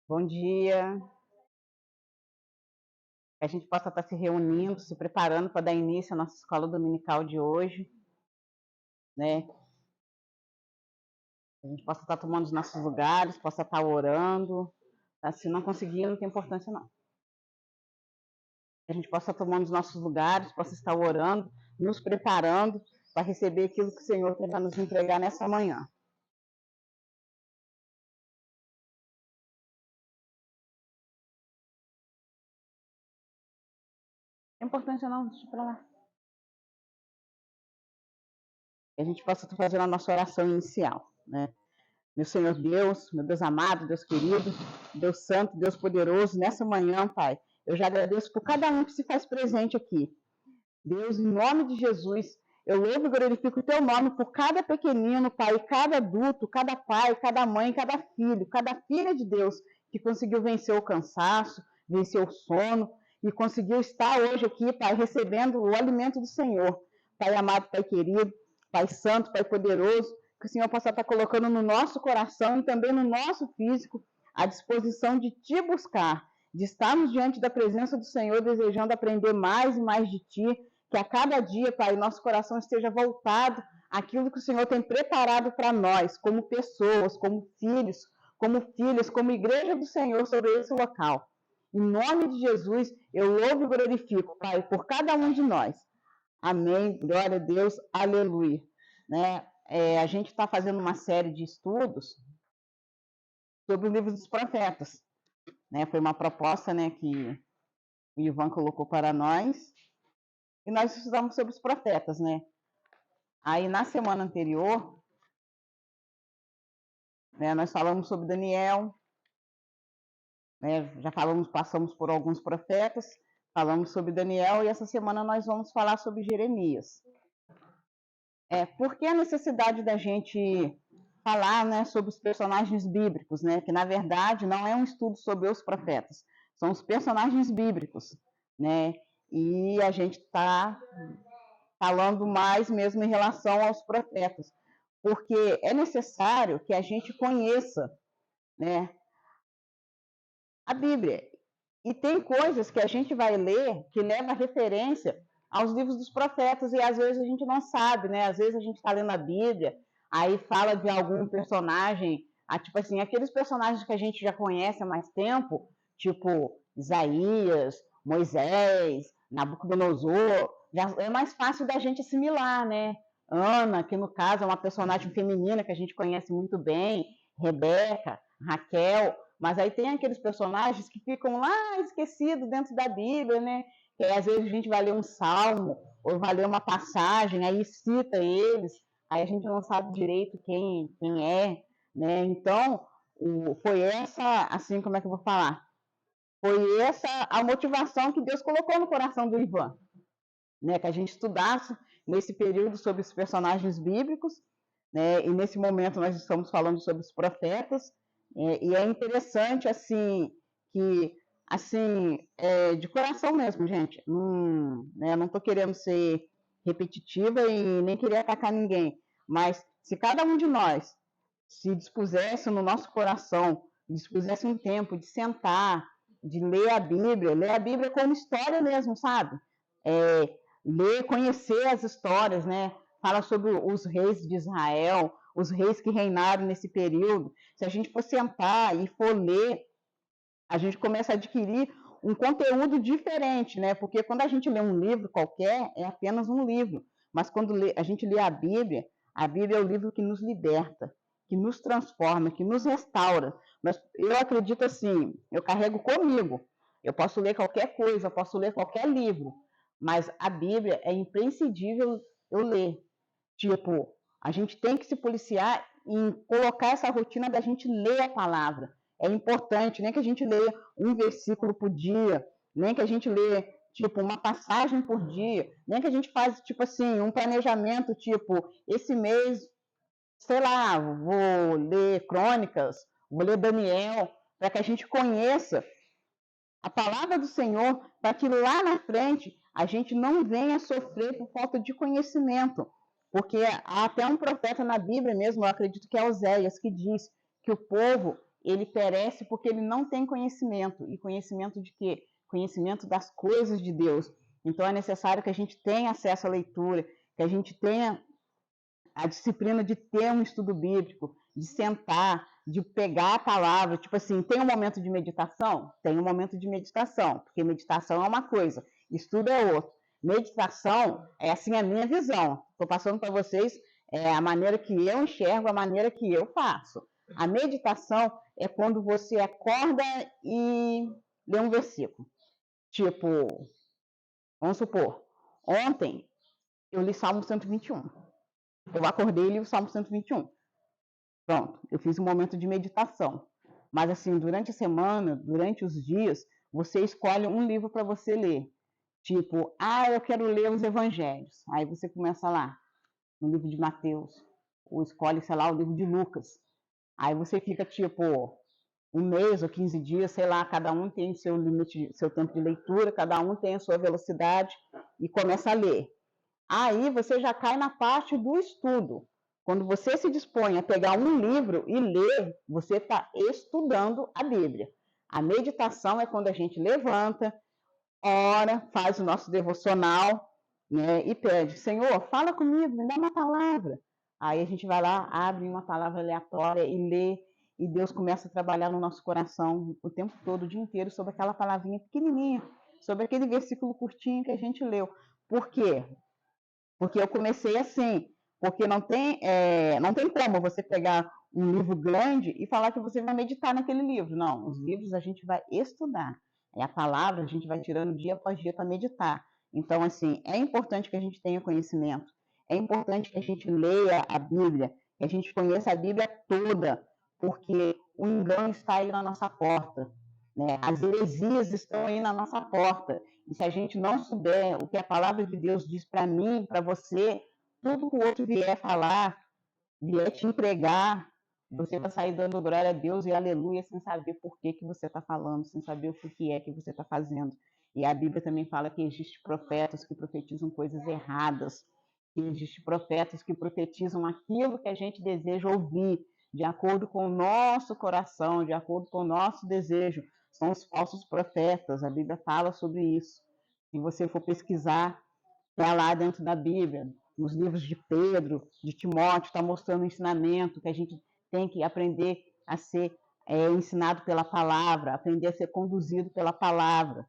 Bom dia. Que a gente possa estar se reunindo, se preparando para dar início à nossa escola dominical de hoje, né? Que a gente possa estar tomando os nossos lugares, possa estar orando. Se não conseguir, não tem importância não. Que a gente possa estar tomando os nossos lugares, possa estar orando, nos preparando para receber aquilo que o Senhor tem para nos entregar nessa manhã. Não tem importância não, deixa para lá. Que a gente possa estar fazendo a nossa oração inicial, né? Meu Senhor Deus, meu Deus amado, Deus querido, Deus santo, Deus poderoso, nessa manhã, Pai, eu já agradeço por cada um que se faz presente aqui. Deus, em nome de Jesus, eu louvo e glorifico o teu nome por cada pequenino, Pai, cada adulto, cada pai, cada mãe, cada filho, cada filha de Deus que conseguiu vencer o cansaço, vencer o sono e conseguiu estar hoje aqui, Pai, recebendo o alimento do Senhor. Pai amado, Pai querido, Pai santo, Pai poderoso, que o Senhor possa estar colocando no nosso coração e também no nosso físico a disposição de te buscar, de estarmos diante da presença do Senhor, desejando aprender mais e mais de ti, que a cada dia, Pai, nosso coração esteja voltado àquilo que o Senhor tem preparado para nós, como pessoas, como filhos, como filhas, como igreja do Senhor sobre esse local. Em nome de Jesus, eu louvo e glorifico, Pai, por cada um de nós. Amém, glória a Deus, aleluia. Né? A gente está fazendo uma série de estudos sobre o livro dos profetas. Né? Foi uma proposta, né, que o Ivan colocou para nós, e nós estudamos sobre os profetas, né? Aí na semana anterior, né, nós falamos sobre Daniel, né, já passamos por alguns profetas, falamos sobre Daniel, e essa semana nós vamos falar sobre Jeremias. Por que a necessidade da gente falar, né, sobre os personagens bíblicos, né, que na verdade não é um estudo sobre os profetas, são os personagens bíblicos, né, e a gente está falando mais mesmo em relação aos profetas, porque é necessário que a gente conheça, né, a Bíblia. E tem coisas que a gente vai ler que leva referência aos livros dos profetas e às vezes a gente não sabe, né? Às vezes a gente está lendo a Bíblia, aí fala de algum personagem, tipo assim, aqueles personagens que a gente já conhece há mais tempo, tipo Isaías, Moisés, Nabucodonosor, já é mais fácil da gente assimilar, né? Ana, que no caso é uma personagem feminina que a gente conhece muito bem, Rebeca, Raquel, mas aí tem aqueles personagens que ficam lá esquecidos dentro da Bíblia, né? Que às vezes a gente vai ler um salmo, ou vai ler uma passagem, aí cita eles, aí a gente não sabe direito quem é, né? Então, foi essa, assim, como é que eu vou falar? Foi essa a motivação que Deus colocou no coração do Ivan, né? Que a gente estudasse nesse período sobre os personagens bíblicos, né? E nesse momento nós estamos falando sobre os profetas, e é interessante, assim, que, assim, de coração mesmo, gente, não estou querendo ser repetitiva e nem querer atacar ninguém, mas se cada um de nós se dispusesse no nosso coração, dispusesse um tempo de sentar, de ler a Bíblia como história mesmo, sabe? Ler, conhecer as histórias, né? Fala sobre os reis de Israel, os reis que reinaram nesse período. Se a gente for sentar e for ler, a gente começa a adquirir um conteúdo diferente, né? Porque quando a gente lê um livro qualquer, é apenas um livro. Mas quando a gente lê a Bíblia é o livro que nos liberta, que nos transforma, que nos restaura. Mas eu acredito assim, eu carrego comigo. Eu posso ler qualquer coisa, eu posso ler qualquer livro, mas a Bíblia é imprescindível eu ler. Tipo, a gente tem que se policiar em colocar essa rotina da gente ler a palavra. É importante, nem que a gente leia um versículo por dia, nem que a gente leia, tipo, uma passagem por dia, nem que a gente faz, tipo assim, um planejamento, tipo, esse mês, sei lá, vou ler Crônicas, vou ler Daniel, para que a gente conheça a palavra do Senhor, para que lá na frente a gente não venha sofrer por falta de conhecimento. Porque há até um profeta na Bíblia mesmo, eu acredito que é Oséias, que diz que o povo, ele perece porque ele não tem conhecimento. E conhecimento de quê? Conhecimento das coisas de Deus. Então é necessário que a gente tenha acesso à leitura, que a gente tenha a disciplina de ter um estudo bíblico, de sentar, de pegar a palavra. Tipo assim, tem um momento de meditação? Tem um momento de meditação, porque meditação é uma coisa, estudo é outro. Meditação é assim a minha visão. Estou passando para vocês a maneira que eu enxergo, a maneira que eu faço. A meditação é quando você acorda e lê um versículo. Tipo, vamos supor, ontem eu li Salmo 121. Eu acordei e li o Salmo 121. Pronto, eu fiz um momento de meditação. Mas assim, durante a semana, durante os dias, você escolhe um livro para você ler. Tipo, eu quero ler os evangelhos. Aí você começa lá, no livro de Mateus, ou escolhe, sei lá, o livro de Lucas. Aí você fica tipo um mês ou 15 dias, sei lá, cada um tem seu limite, seu tempo de leitura, cada um tem a sua velocidade e começa a ler. Aí você já cai na parte do estudo. Quando você se dispõe a pegar um livro e ler, você está estudando a Bíblia. A meditação é quando a gente levanta, ora, faz o nosso devocional, né, e pede, Senhor, fala comigo, me dá uma palavra. Aí a gente vai lá, abre uma palavra aleatória e lê, e Deus começa a trabalhar no nosso coração o tempo todo, o dia inteiro, sobre aquela palavrinha pequenininha, sobre aquele versículo curtinho que a gente leu. Por quê? Porque eu comecei assim, porque não tem como você pegar um livro grande e falar que você vai meditar naquele livro. Não, os livros a gente vai estudar. É a palavra, a gente vai tirando dia após dia para meditar. Então, assim, é importante que a gente tenha conhecimento. É importante que a gente leia a Bíblia, que a gente conheça a Bíblia toda, porque o engano está aí na nossa porta, né? As heresias estão aí na nossa porta. E se a gente não souber o que a palavra de Deus diz para mim, para você, tudo que o outro vier falar, vier te empregar, você vai sair dando glória a Deus e aleluia, sem saber por que você está falando, sem saber o que é que você está fazendo. E a Bíblia também fala que existem profetas que profetizam coisas erradas, que existem profetas que profetizam aquilo que a gente deseja ouvir, de acordo com o nosso coração, de acordo com o nosso desejo. São os falsos profetas, a Bíblia fala sobre isso. Se você for pesquisar, está lá dentro da Bíblia, nos livros de Pedro, de Timóteo, está mostrando o ensinamento que a gente tem que aprender a ser ensinado pela palavra, aprender a ser conduzido pela palavra.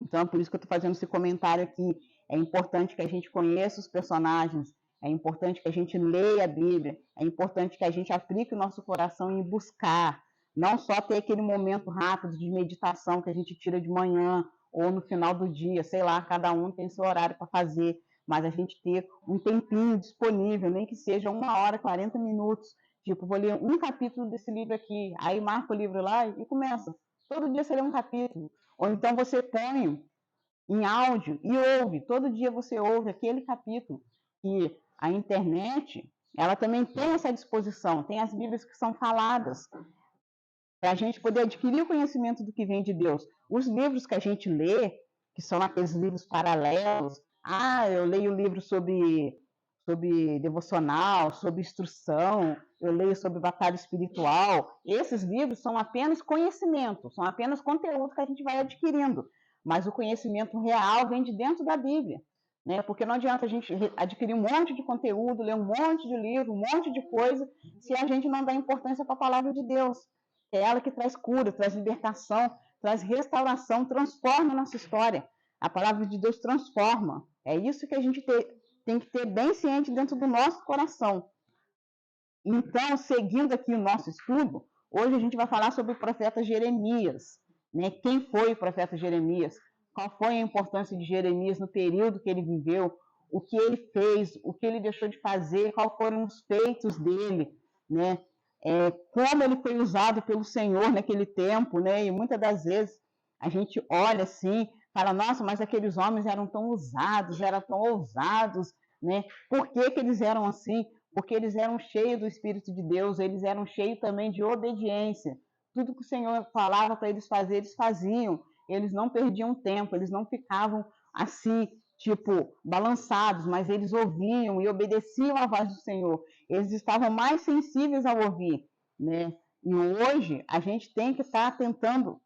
Então, por isso que eu estou fazendo esse comentário aqui. É importante que a gente conheça os personagens, é importante que a gente leia a Bíblia, é importante que a gente aplique o nosso coração em buscar, não só ter aquele momento rápido de meditação que a gente tira de manhã ou no final do dia, sei lá, cada um tem seu horário para fazer, mas a gente ter um tempinho disponível, nem que seja 1 hora, 40 minutos, tipo, vou ler um capítulo desse livro aqui, aí marca o livro lá e começa. Todo dia você lê um capítulo. Ou então você põe em áudio e ouve. Todo dia você ouve aquele capítulo. E a internet, ela também tem essa disposição. Tem as Bíblias que são faladas para a gente poder adquirir o conhecimento do que vem de Deus. Os livros que a gente lê, que são aqueles livros paralelos, eu leio livro sobre devocional, sobre instrução, eu leio sobre batalha espiritual. Esses livros são apenas conhecimento, são apenas conteúdo que a gente vai adquirindo. Mas o conhecimento real vem de dentro da Bíblia, né? Porque não adianta a gente adquirir um monte de conteúdo, ler um monte de livro, um monte de coisa, se a gente não dá importância para a palavra de Deus. É ela que traz cura, traz libertação, traz restauração, transforma a nossa história. A palavra de Deus transforma. É isso que a gente tem que ter bem ciente dentro do nosso coração. Então, seguindo aqui o nosso estudo, hoje a gente vai falar sobre o profeta Jeremias, né? Quem foi o profeta Jeremias? Qual foi a importância de Jeremias no período que ele viveu? O que ele fez? O que ele deixou de fazer? Quais foram os feitos dele, né? Como ele foi usado pelo Senhor naquele tempo, né? E muitas das vezes a gente olha assim, fala, nossa, mas aqueles homens eram tão usados, eram tão ousados, né? Por que eles eram assim? Porque eles eram cheios do Espírito de Deus, eles eram cheios também de obediência. Tudo que o Senhor falava para eles fazer, eles faziam. Eles não perdiam tempo, eles não ficavam assim, tipo, balançados, mas eles ouviam e obedeciam à voz do Senhor. Eles estavam mais sensíveis ao ouvir, né? E hoje a gente tem que estar tentando,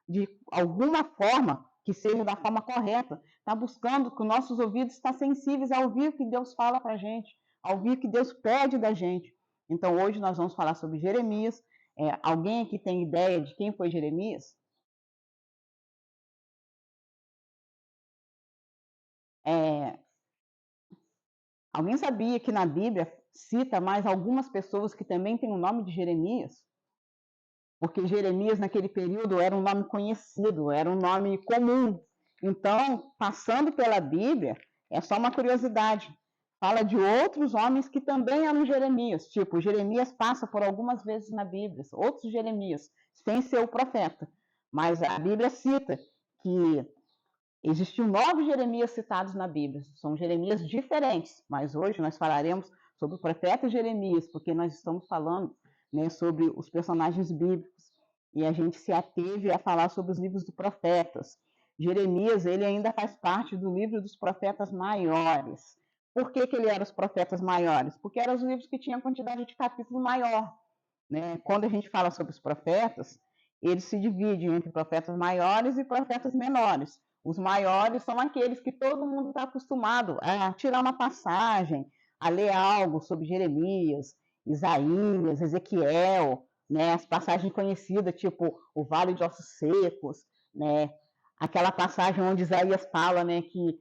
de alguma forma, que seja da forma correta, está buscando que os nossos ouvidos estão sensíveis a ouvir o que Deus fala para a gente, a ouvir o que Deus pede da gente. Então hoje nós vamos falar sobre Jeremias. Alguém aqui tem ideia de quem foi Jeremias? Alguém sabia que na Bíblia cita mais algumas pessoas que também têm o nome de Jeremias? Porque Jeremias, naquele período, era um nome conhecido, era um nome comum. Então, passando pela Bíblia, é só uma curiosidade. Fala de outros homens que também eram Jeremias. Tipo, Jeremias passa por algumas vezes na Bíblia, outros Jeremias, sem ser o profeta. Mas a Bíblia cita que existiam 9 Jeremias citados na Bíblia. São Jeremias diferentes, mas hoje nós falaremos sobre o profeta Jeremias, porque nós estamos falando, né, sobre os personagens bíblicos, e a gente se ateve a falar sobre os livros dos profetas. Jeremias, ele ainda faz parte do livro dos profetas maiores. Por que ele era os profetas maiores? Porque eram os livros que tinham quantidade de capítulo maior, né? Quando a gente fala sobre os profetas, eles se dividem entre profetas maiores e profetas menores. Os maiores são aqueles que todo mundo está acostumado a tirar uma passagem, a ler algo sobre Jeremias, Isaías, Ezequiel, né? As passagens conhecidas, tipo o Vale de Ossos Secos, né? Aquela passagem onde Isaías fala, né, que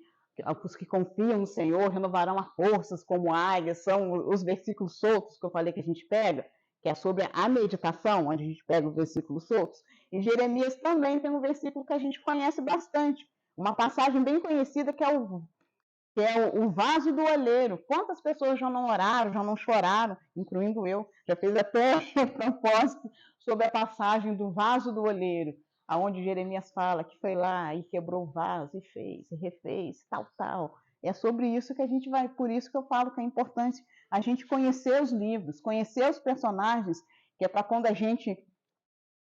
os que confiam no Senhor renovarão as forças como águias, são os versículos soltos que eu falei que a gente pega, que é sobre a meditação, onde a gente pega os versículos soltos. E Jeremias também tem um versículo que a gente conhece bastante, uma passagem bem conhecida que é o vaso do olheiro. Quantas pessoas já não oraram, já não choraram, incluindo eu, já fez até propósito sobre a passagem do vaso do olheiro, aonde Jeremias fala que foi lá e quebrou o vaso e fez, e refez, tal. É sobre isso que a gente vai, por isso que eu falo que é importante a gente conhecer os livros, conhecer os personagens, que é para quando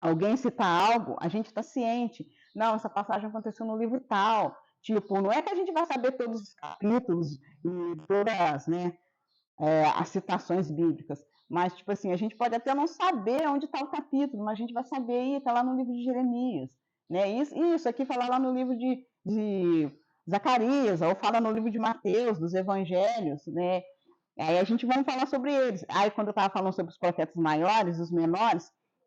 alguém citar algo, a gente está ciente. Não, essa passagem aconteceu no livro tal. Tipo, não é que a gente vai saber todos os capítulos e todas, né, as citações bíblicas, mas, tipo assim, a gente pode até não saber onde está o capítulo, mas a gente vai saber, está lá no livro de Jeremias, né? Isso aqui fala lá no livro de Zacarias, ou fala no livro de Mateus, dos Evangelhos, né? Aí a gente vai falar sobre eles. Aí, quando eu estava falando sobre os profetas maiores, os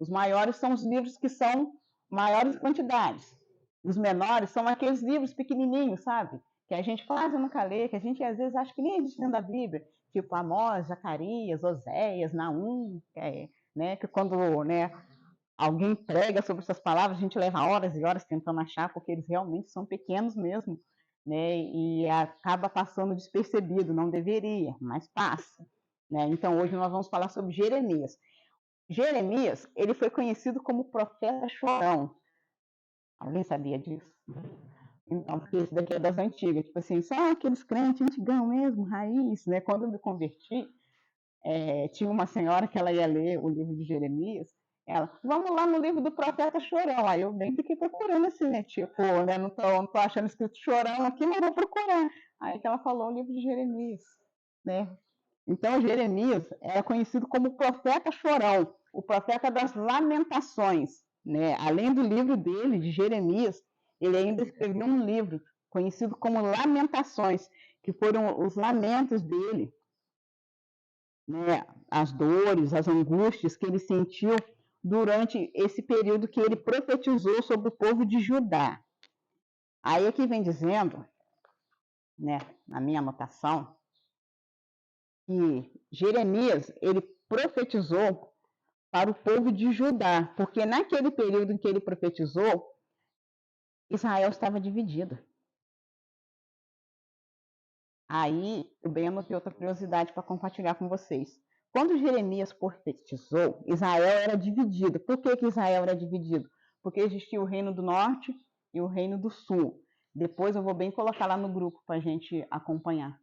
maiores são os livros que são maiores quantidades. Os menores são aqueles livros pequenininhos, sabe? Que a gente quase nunca lê, que a gente às vezes acha que nem existe dentro da Bíblia. Tipo Amós, Zacarias, Oséias, Naum, né? Que quando, né, alguém prega sobre essas palavras, a gente leva horas e horas tentando achar, porque eles realmente são pequenos mesmo, né? E acaba passando despercebido, não deveria, mas passa, né? Então hoje nós vamos falar sobre Jeremias. Jeremias, ele foi conhecido como profeta chorão. Alguém sabia disso? Então, porque esse daqui é das antigas, tipo assim, só aqueles crentes antigão mesmo, raiz, né? Quando eu me converti, tinha uma senhora que ela ia ler o livro de Jeremias, ela, vamos lá no livro do profeta Chorão. Aí eu bem fiquei procurando assim, né? Tipo, né? Não tô achando escrito Chorão aqui, mas vou procurar. Aí que ela falou o livro de Jeremias, né? Então, Jeremias é conhecido como o profeta Chorão, o profeta das lamentações, né? Além do livro dele, de Jeremias, ele ainda escreveu um livro conhecido como Lamentações, que foram os lamentos dele, né, as dores, as angústias que ele sentiu durante esse período que ele profetizou sobre o povo de Judá. Aí aqui vem dizendo, né, na minha anotação, que Jeremias, ele profetizou para o povo de Judá, porque naquele período em que ele profetizou, Israel estava dividido. Aí, eu bem anotei outra curiosidade para compartilhar com vocês. Quando Jeremias profetizou, Israel era dividido. Por que Israel era dividido? Porque existia o reino do norte e o reino do sul. Depois eu vou bem colocar lá no grupo para a gente acompanhar.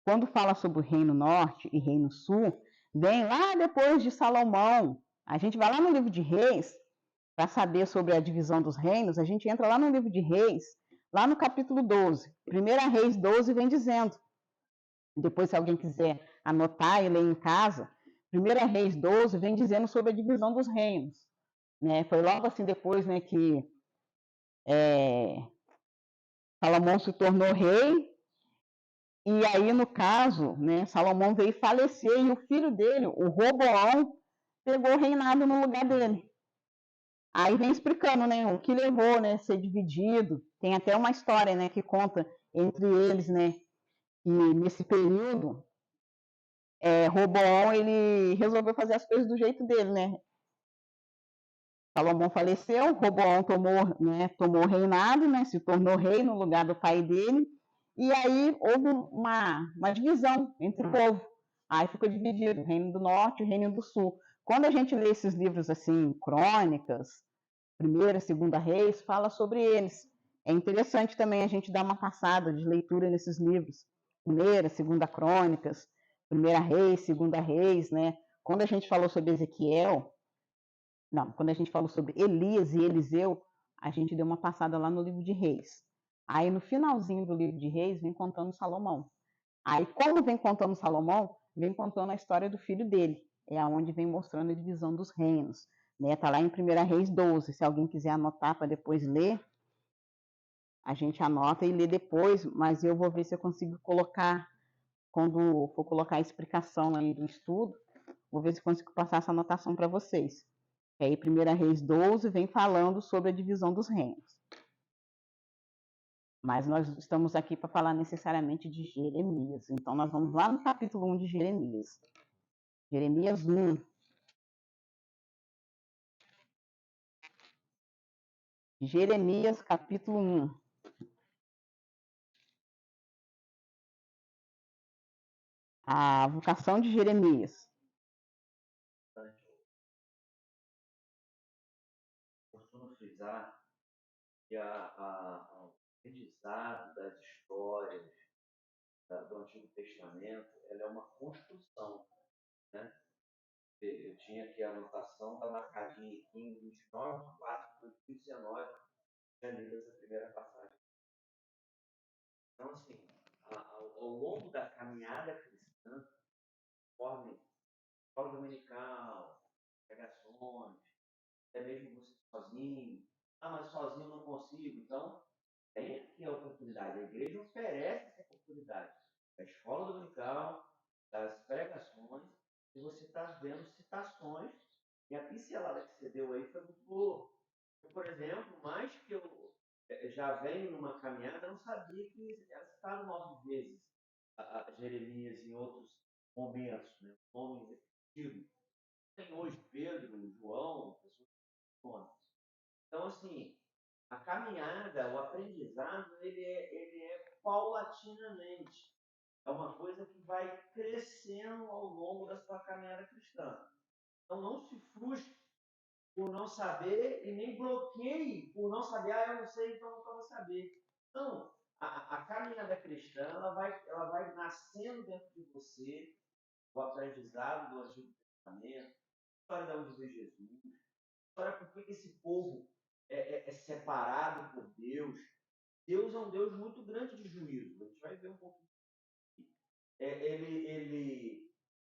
Quando fala sobre o reino norte e reino sul, vem lá depois de Salomão. A gente vai lá no livro de Reis, para saber sobre a divisão dos reinos, a gente entra lá no livro de Reis, lá no capítulo 12. 1 Reis 12 vem dizendo. Depois, se alguém quiser anotar e ler em casa, Primeira Reis 12 vem dizendo sobre a divisão dos reinos, né? Foi logo assim depois, né, que Salomão se tornou rei, e aí, no caso, né, Salomão veio falecer e o filho dele, o Roboão, pegou o reinado no lugar dele. Aí vem explicando, né, o que levou, né, a ser dividido. Tem até uma história, né, que conta entre eles, né, que nesse período, Roboão, ele resolveu fazer as coisas do jeito dele, né. Salomão faleceu, Roboão tomou o reinado, né, se tornou rei no lugar do pai dele, e aí houve uma divisão entre o povo. Aí ficou dividido, o reino do norte e o reino do sul. Quando a gente lê esses livros assim, crônicas, Primeira, Segunda Reis, fala sobre eles. É interessante também a gente dar uma passada de leitura nesses livros. Primeira, Segunda Crônicas, Primeira Reis, Segunda Reis, né? Quando a gente falou sobre Ezequiel, não, quando a gente falou sobre Elias e Eliseu, a gente deu uma passada lá no livro de Reis. Aí no finalzinho do livro de Reis vem contando Salomão. Aí como vem contando Salomão, vem contando a história do filho dele. É aonde vem mostrando a divisão dos reinos. Né? Tá lá em 1 Reis 12. Se alguém quiser anotar para depois ler, a gente anota e lê depois, mas eu vou ver se eu consigo colocar, quando for colocar a explicação aí do estudo, vou ver se eu consigo passar essa anotação para vocês. E aí, 1 Reis 12 vem falando sobre a divisão dos reinos. Mas nós estamos aqui para falar necessariamente de Jeremias. Então, nós vamos lá no capítulo 1 de Jeremias. Jeremias 1. Jeremias, capítulo 1. A vocação de Jeremias. Costumo frisar que o aprendizado das histórias do Antigo Testamento ela é uma construção. Né? Eu tinha aqui a anotação, está marcadinha aqui em 29, 4, 2019, já li essa primeira passagem. Então, assim, ao longo da caminhada cristã, conforme escola dominical, pregações, até mesmo você sozinho. Ah, mas sozinho eu não consigo. Então, tem aqui a oportunidade. A igreja oferece essa oportunidade. A escola dominical, das pregações, e você está vendo citações. E a pincelada que você deu aí foi muito boa. Por exemplo, mais que eu já venho numa caminhada, eu não sabia que ela citava 9 vezes a Jeremias em outros momentos, né? Nomes repetidos. Tem hoje Pedro, João, pessoas que. Então, assim, a caminhada, o aprendizado, ele é paulatinamente. É uma coisa que vai crescendo ao longo da sua caminhada cristã. Então, não se frustre por não saber e nem bloqueie por não saber, eu não sei, então nunca vou saber. Não, a caminhada cristã, ela vai nascendo dentro de você, o aprendizado do Antigo Testamento, a história de onde veio Jesus, a história por que esse povo é separado por Deus. Deus é um Deus muito grande de juízo. A gente vai ver um pouquinho.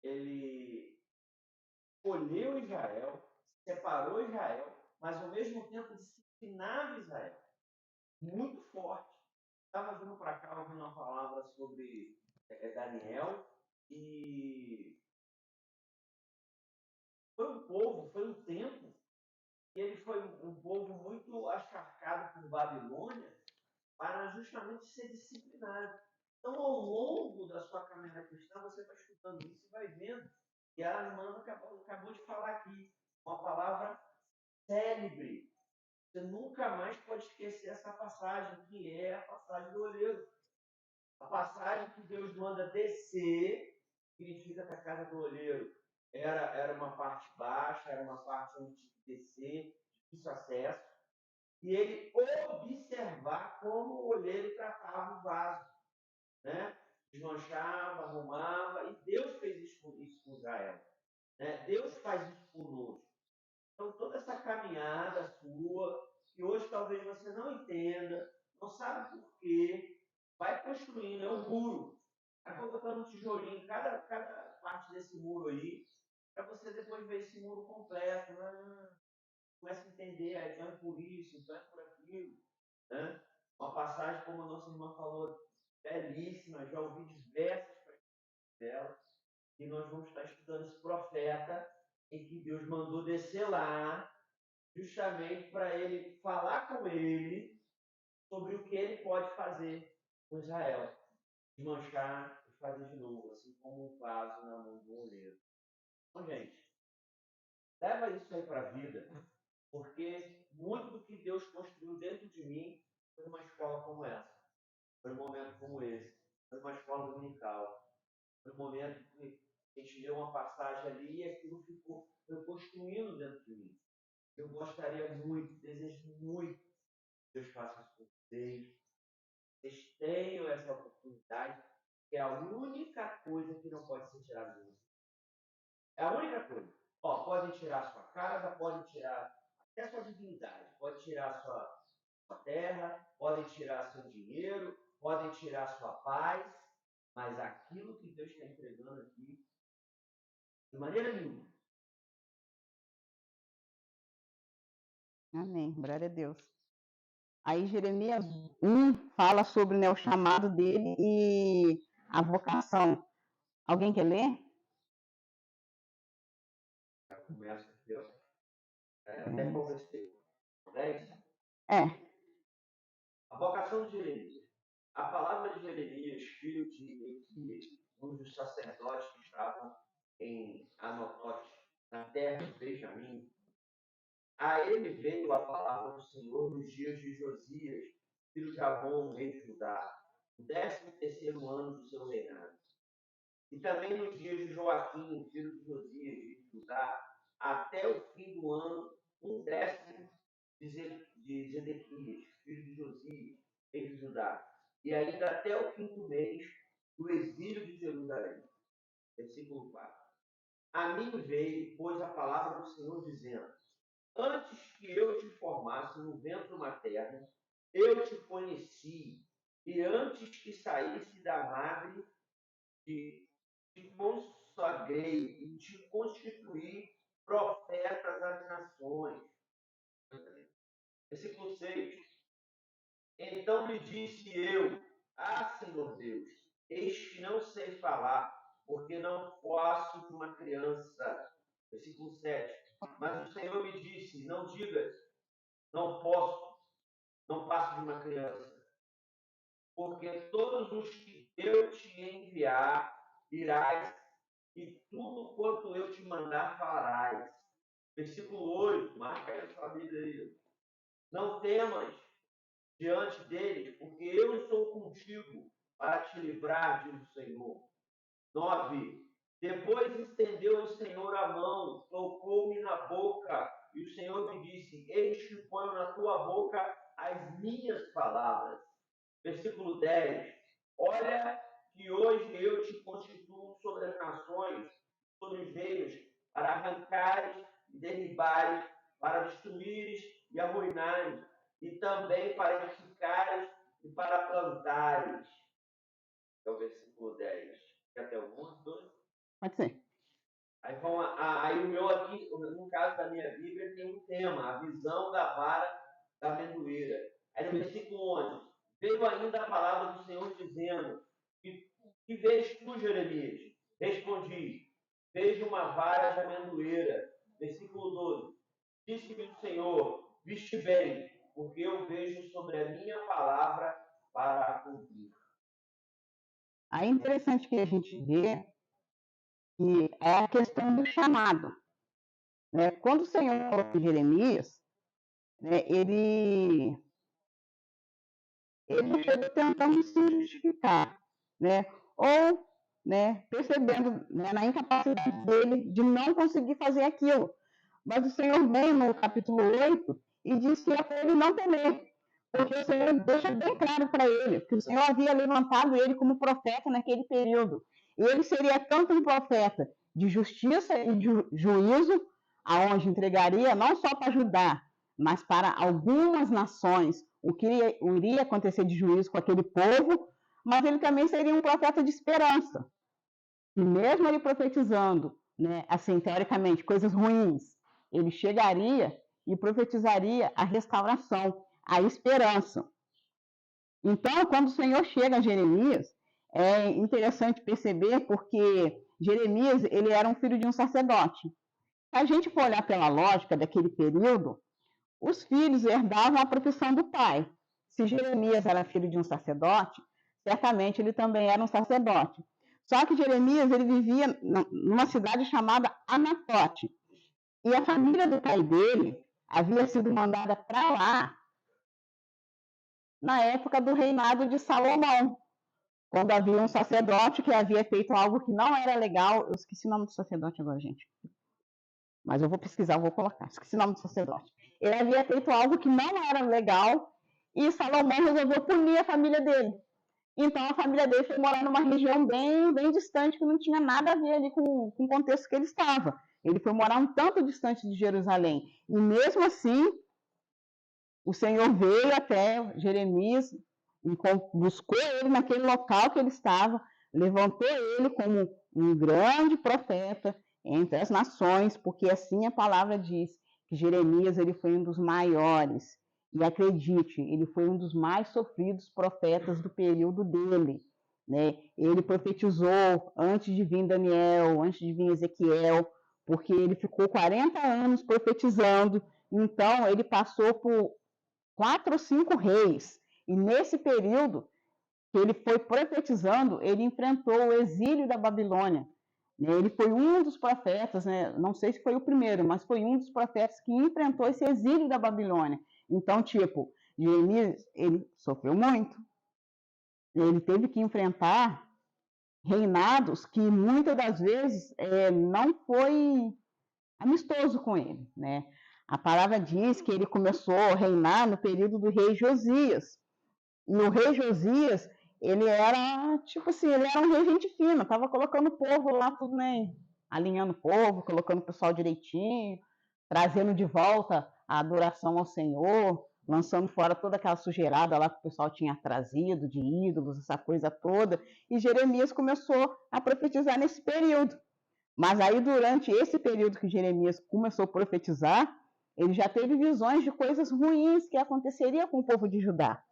Ele escolheu Israel, separou Israel, mas ao mesmo tempo disciplinava Israel. Muito forte. Estava vindo para cá ouvindo uma palavra sobre Daniel e foi um tempo que ele foi um povo muito acharcado por Babilônia para justamente ser disciplinado. Então, ao longo da sua caminhada cristã, você vai escutando isso e vai vendo. E a irmã acabou de falar aqui uma palavra célebre. Você nunca mais pode esquecer essa passagem, que é a passagem do olheiro. A passagem que Deus manda descer, significa que a casa do olheiro era uma parte baixa, era uma parte onde tinha que descer, difícil acesso, e ele observar como o olheiro tratava o vaso, né? Desmanchava, arrumava, e Deus fez isso com Israel. Né? Deus faz isso conosco. Então, toda essa caminhada sua, que hoje talvez você não entenda, não sabe por quê, vai construindo, é um muro. Vai colocando um tijolinho em cada parte desse muro aí, para você depois ver esse muro completo. Começa a entender, então é por isso, então é por aquilo. Né? Uma passagem, como a nossa irmã falou, belíssima, já ouvi diversas dela, e nós vamos estar estudando esse profeta em que Deus mandou descer lá, justamente para ele falar com ele sobre o que ele pode fazer com Israel. Desmanchar e fazer de novo, assim como um vaso na mão do oleiro. Então, gente, leva isso aí para a vida, porque muito do que Deus construiu dentro de mim foi uma escola como essa, foi um momento como esse, foi uma escola dominical, foi um momento que a gente leu uma passagem ali e aquilo foi construindo dentro de mim. Eu gostaria muito, desejo muito que Deus faça isso com vocês. Vocês tenham essa oportunidade, que é a única coisa que não pode ser tirada de vocês. É a única coisa. Ó, podem tirar a sua casa, podem tirar até a sua dignidade, podem tirar a sua terra, podem tirar seu dinheiro, podem tirar a sua paz, mas aquilo que Deus está entregando aqui, de maneira nenhuma. Amém. Glória a Deus. Aí Jeremias 1 fala sobre, né, o chamado dele e a vocação. Alguém quer ler? Começa aqui, ó. Até conversei. 10. É. A vocação de Jeremias. A palavra de Jeremias, filho de Elias, um dos sacerdotes que estavam em Anotote, na terra de Benjamim, a ele veio a palavra do Senhor nos dias de Josias, filho de Amon, rei de Judá, no 13º ano do seu reinado. E também nos dias de Joaquim, filho de Josias, rei de Judá, até o fim do ano, 1/10 de Zedequias, filho de Josias, rei de Judá, e ainda até o fim do mês do exílio de Jerusalém. Versículo 4. A mim veio, pois, a palavra do Senhor dizendo: antes que eu te formasse no ventre materno, eu te conheci, e antes que saísse da madre, te consagrei e te constituí profetas às nações. Versículo 6. Então lhe disse eu: Senhor Deus, eis que não sei falar, porque não faço de uma criança. Versículo 7. Mas o Senhor me disse: não digas, não posso, não passo de uma criança, porque todos os que eu te enviar irás, e tudo quanto eu te mandar farás. Versículo 8, marca aí a sua Bíblia aí. Não temas diante deles, porque eu sou contigo para te livrar, diz o Senhor. 9. Depois estendeu o Senhor a mão, tocou-me na boca, e o Senhor me disse: eis que ponho na tua boca as minhas palavras. Versículo 10. Olha que hoje eu te constituo sobre as nações, sobre os reinos, para arrancares e derribares, para destruires e arruinares, e também para edificares e para plantares. É o versículo 10. Quer até o 12? Pode ser. Aí o meu aqui, no caso da minha Bíblia, tem um tema, a visão da vara da amendoeira. Aí no versículo 11, veio ainda a palavra do Senhor dizendo: que vês tu, Jeremias? Respondi: vejo uma vara de amendoeira. Versículo 12, disse-me o Senhor: viste bem, porque eu vejo sobre a minha palavra para a cumprir. Aí é interessante que a gente vê que é a questão do chamado. Né? Quando o Senhor falou com Jeremias, né, ele chegou tentando se justificar, né? Ou, né, percebendo, né, na incapacidade dele de não conseguir fazer aquilo. Mas o Senhor vem no capítulo 8 e diz que é para ele não temer, porque o Senhor deixa bem claro para ele que o Senhor havia levantado ele como profeta naquele período. E ele seria tanto um profeta de justiça e de juízo, aonde entregaria não só para Judá, mas para algumas nações, o que iria acontecer de juízo com aquele povo, mas ele também seria um profeta de esperança. E mesmo ele profetizando né, assim, teoricamente, coisas ruins, ele chegaria e profetizaria a restauração, a esperança. Então, quando o Senhor chega a Jeremias, é interessante perceber porque Jeremias, ele era um filho de um sacerdote. Se a gente for olhar pela lógica daquele período, os filhos herdavam a profissão do pai. Se Jeremias era filho de um sacerdote, certamente ele também era um sacerdote. Só que Jeremias, ele vivia numa cidade chamada Anatote. E a família do pai dele havia sido mandada para lá na época do reinado de Salomão, quando havia um sacerdote que havia feito algo que não era legal. Eu esqueci o nome do sacerdote agora, gente. Mas eu vou pesquisar, vou colocar. Esqueci o nome do sacerdote. Ele havia feito algo que não era legal e Salomão resolveu punir a família dele. Então a família dele foi morar numa região bem, bem distante, que não tinha nada a ver ali com o contexto que ele estava. Ele foi morar um tanto distante de Jerusalém. E mesmo assim, o Senhor veio até Jeremias, buscou ele naquele local que ele estava, levantou ele como um grande profeta entre as nações, porque assim a palavra diz que Jeremias ele foi um dos maiores. E acredite, ele foi um dos mais sofridos profetas do período dele. Né? Ele profetizou antes de vir Daniel, antes de vir Ezequiel, porque ele ficou 40 anos profetizando. Então, ele passou por 4 ou 5 reis. E nesse período que ele foi profetizando, ele enfrentou o exílio da Babilônia. Ele foi um dos profetas, né? Não sei se foi o primeiro, mas foi um dos profetas que enfrentou esse exílio da Babilônia. Então, tipo, Jeremias, ele sofreu muito. Ele teve que enfrentar reinados que muitas das vezes não foi amistoso com ele, né? A palavra diz que ele começou a reinar no período do rei Josias. E o rei Josias, ele era, tipo assim, ele era um rei gente fina, estava colocando o povo lá, tudo, né? Alinhando o povo, colocando o pessoal direitinho, trazendo de volta a adoração ao Senhor, lançando fora toda aquela sujeirada lá que o pessoal tinha trazido, de ídolos, essa coisa toda. E Jeremias começou a profetizar nesse período. Mas aí, durante esse período que Jeremias começou a profetizar, ele já teve visões de coisas ruins que aconteceria com o povo de Judá.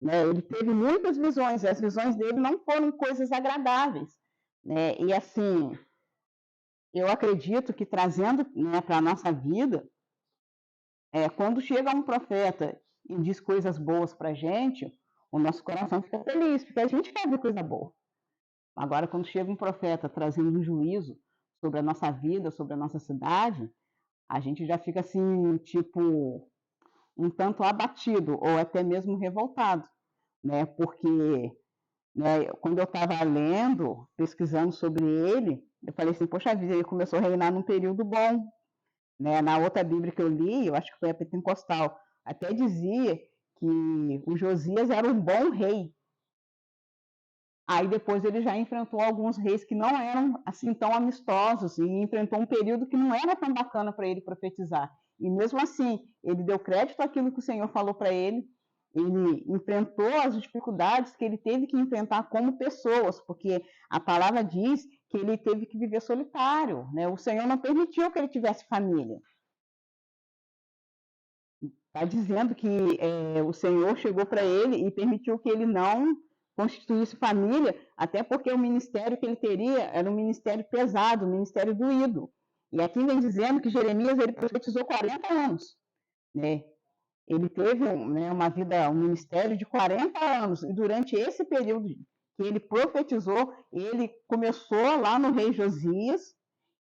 Né? Ele teve muitas visões, e as visões dele não foram coisas agradáveis. Né? E assim, eu acredito que trazendo, né, para a nossa vida, quando chega um profeta e diz coisas boas para a gente, o nosso coração fica feliz, porque a gente quer ver coisa boa. Agora, quando chega um profeta trazendo um juízo sobre a nossa vida, sobre a nossa cidade, a gente já fica assim, tipo, um tanto abatido ou até mesmo revoltado, né? Porque, né, quando eu estava lendo, pesquisando sobre ele, eu falei assim, poxa vida, ele começou a reinar num período bom, né? Na outra Bíblia que eu li, eu acho que foi a Pentecostal, até dizia que o Josias era um bom rei. Aí depois ele já enfrentou alguns reis que não eram assim tão amistosos e enfrentou um período que não era tão bacana para ele profetizar. E mesmo assim, ele deu crédito àquilo que o Senhor falou para ele, ele enfrentou as dificuldades que ele teve que enfrentar como pessoas, porque a palavra diz que ele teve que viver solitário, né? O Senhor não permitiu que ele tivesse família. Está dizendo que o Senhor chegou para ele e permitiu que ele não constituísse família, até porque o ministério que ele teria era um ministério pesado, um ministério doído. E aqui vem dizendo que Jeremias ele profetizou 40 anos. Né? Ele teve uma vida, um ministério de 40 anos, e durante esse período que ele profetizou, ele começou lá no rei Josias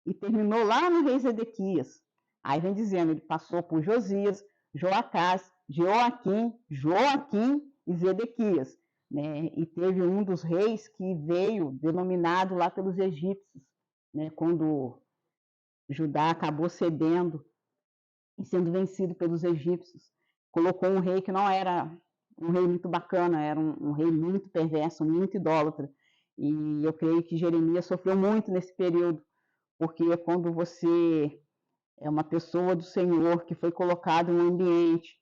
e terminou lá no rei Zedequias. Aí vem dizendo, ele passou por Josias, Joacás, Joaquim e Zedequias. Né? E teve um dos reis que veio denominado lá pelos egípcios, né? Quando Judá acabou cedendo e sendo vencido pelos egípcios. Colocou um rei que não era um rei muito bacana, era um rei muito perverso, muito idólatra. E eu creio que Jeremias sofreu muito nesse período, porque quando você é uma pessoa do Senhor que foi colocado em um ambiente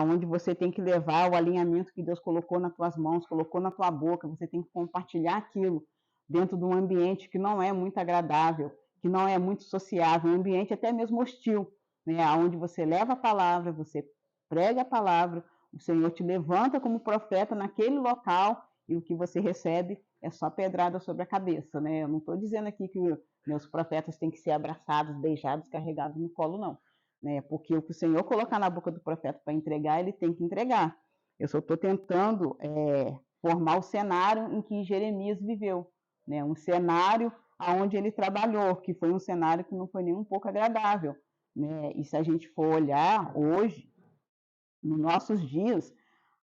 onde você tem que levar o alinhamento que Deus colocou nas tuas mãos, colocou na tua boca, você tem que compartilhar aquilo dentro de um ambiente que não é muito agradável, que não é muito sociável, um ambiente até mesmo hostil, né? Onde você leva a palavra, você prega a palavra, o Senhor te levanta como profeta naquele local e o que você recebe é só pedrada sobre a cabeça, né? Eu não estou dizendo aqui que meus profetas têm que ser abraçados, beijados, carregados no colo, não, né? Porque o que o Senhor colocar na boca do profeta para entregar, ele tem que entregar. Eu só estou tentando formar o cenário em que Jeremias viveu, né? Um cenário onde ele trabalhou, que foi um cenário que não foi nem um pouco agradável, né? E se a gente for olhar hoje, nos nossos dias,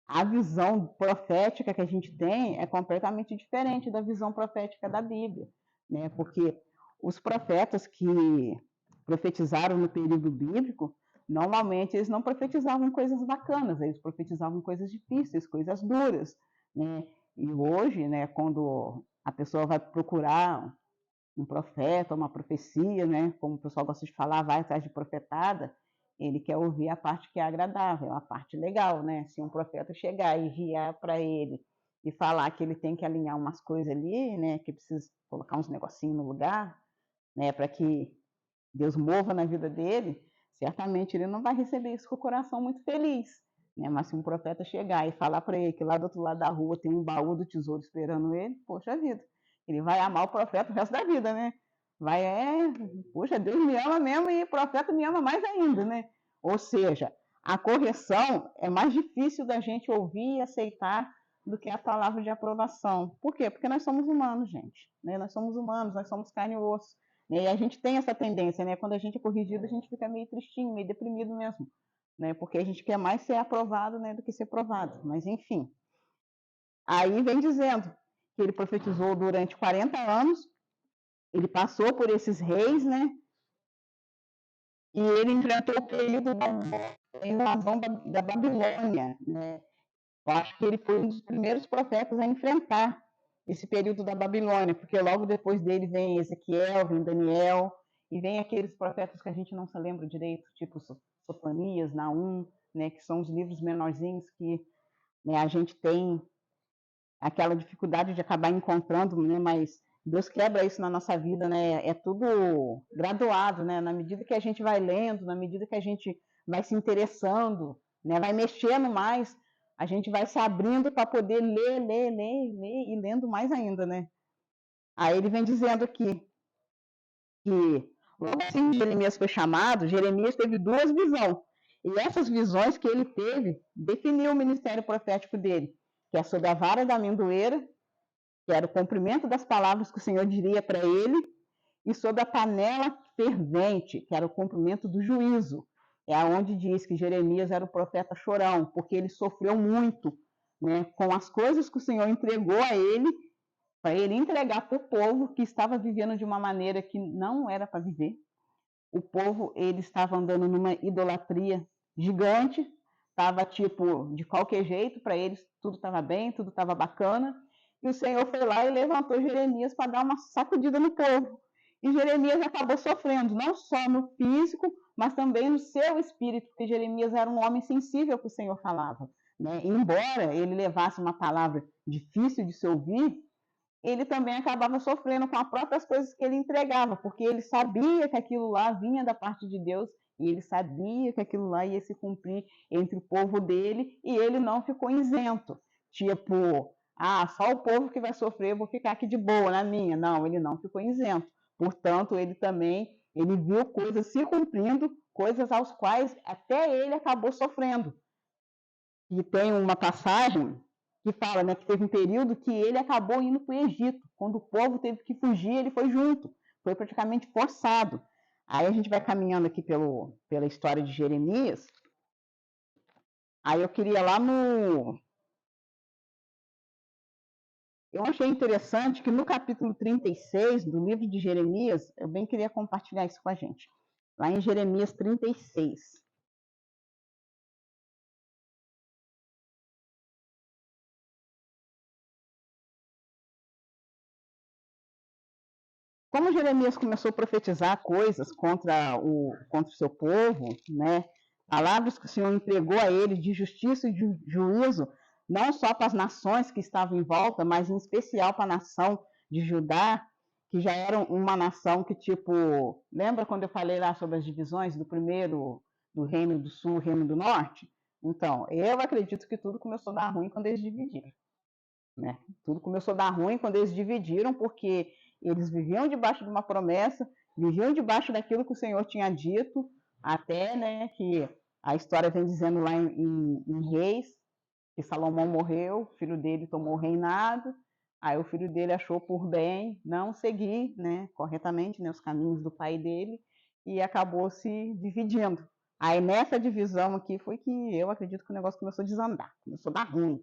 a visão profética que a gente tem é completamente diferente da visão profética da Bíblia, né? Porque os profetas que profetizaram no período bíblico, normalmente eles não profetizavam coisas bacanas, eles profetizavam coisas difíceis, coisas duras, né? E hoje, né, quando a pessoa vai procurar um profeta, uma profecia, né? Como o pessoal gosta de falar, vai atrás de profetada, ele quer ouvir a parte que é agradável, a parte legal, né? Se um profeta chegar e vier para ele e falar que ele tem que alinhar umas coisas ali, né? Que precisa colocar uns negocinhos no lugar, né? Para que Deus mova na vida dele, certamente ele não vai receber isso com o coração muito feliz, né? Mas se um profeta chegar e falar para ele que lá do outro lado da rua tem um baú do tesouro esperando ele, poxa vida, ele vai amar o profeta o resto da vida, né? Vai, poxa, Deus me ama mesmo e o profeta me ama mais ainda, né? Ou seja, a correção é mais difícil da gente ouvir e aceitar do que a palavra de aprovação. Por quê? Porque nós somos humanos, gente, né? Nós somos humanos, nós somos carne e osso. E a gente tem essa tendência, né? Quando a gente é corrigido, a gente fica meio tristinho, meio deprimido mesmo, né? Porque a gente quer mais ser aprovado, né, do que ser provado. Mas enfim. Aí vem dizendo que ele profetizou durante 40 anos, ele passou por esses reis, né? E ele enfrentou o período da invasão da Babilônia, né? Eu acho que ele foi um dos primeiros profetas a enfrentar esse período da Babilônia, porque logo depois dele vem Ezequiel, vem Daniel, e vem aqueles profetas que a gente não se lembra direito, tipo Sofonias, Naum, né, que são os livros menorzinhos que, né, a gente tem aquela dificuldade de acabar encontrando, né, mas Deus quebra isso na nossa vida, né? É tudo graduado, né? Na medida que a gente vai lendo, na medida que a gente vai se interessando, né, vai mexendo mais, a gente vai se abrindo para poder ler e lendo mais ainda, né? Aí ele vem dizendo aqui que logo assim que Jeremias foi chamado, Jeremias teve duas visões. E essas visões que ele teve definiu o ministério profético dele, que é sobre a vara da amendoeira, que era o cumprimento das palavras que o Senhor diria para ele, e sobre a panela fervente, que era o cumprimento do juízo. É onde diz que Jeremias era o profeta chorão, porque ele sofreu muito, né, com as coisas que o Senhor entregou a ele, para ele entregar para o povo que estava vivendo de uma maneira que não era para viver. O povo, ele estava andando numa idolatria gigante, estava tipo, de qualquer jeito, para eles tudo estava bem, tudo estava bacana, e o Senhor foi lá e levantou Jeremias para dar uma sacudida no povo. E Jeremias acabou sofrendo, não só no físico, mas também no seu espírito, porque Jeremias era um homem sensível que o Senhor falava, né? E embora ele levasse uma palavra difícil de se ouvir, ele também acabava sofrendo com as próprias coisas que ele entregava, porque ele sabia que aquilo lá vinha da parte de Deus e ele sabia que aquilo lá ia se cumprir entre o povo dele e ele não ficou isento. Tipo, só o povo que vai sofrer, eu vou ficar aqui de boa na minha. Não, ele não ficou isento. Portanto, ele viu coisas se cumprindo, coisas aos quais até ele acabou sofrendo. E tem uma passagem que fala, né, que teve um período que ele acabou indo para o Egito. Quando o povo teve que fugir, ele foi junto. Foi praticamente forçado. Aí a gente vai caminhando aqui pela história de Jeremias. Aí eu queria lá no... Eu achei interessante que no capítulo 36 do livro de Jeremias, eu bem queria compartilhar isso com a gente. Lá em Jeremias 36. Como Jeremias começou a profetizar coisas contra o seu povo, né? Palavras que o Senhor entregou a ele de justiça e de juízo, não só para as nações que estavam em volta, mas em especial para a nação de Judá, que já era uma nação que, tipo, lembra quando eu falei lá sobre as divisões do primeiro, do Reino do Sul, Reino do Norte? Então, eu acredito que tudo começou a dar ruim quando eles dividiram, né? Tudo começou a dar ruim quando eles dividiram, porque eles viviam debaixo de uma promessa, viviam debaixo daquilo que o Senhor tinha dito, até, né, que a história vem dizendo lá em Reis, que Salomão morreu, o filho dele tomou o reinado, aí o filho dele achou por bem não seguir, né, corretamente, né, os caminhos do pai dele, e acabou se dividindo. Aí nessa divisão aqui foi que eu acredito que o negócio começou a desandar, começou a dar ruim,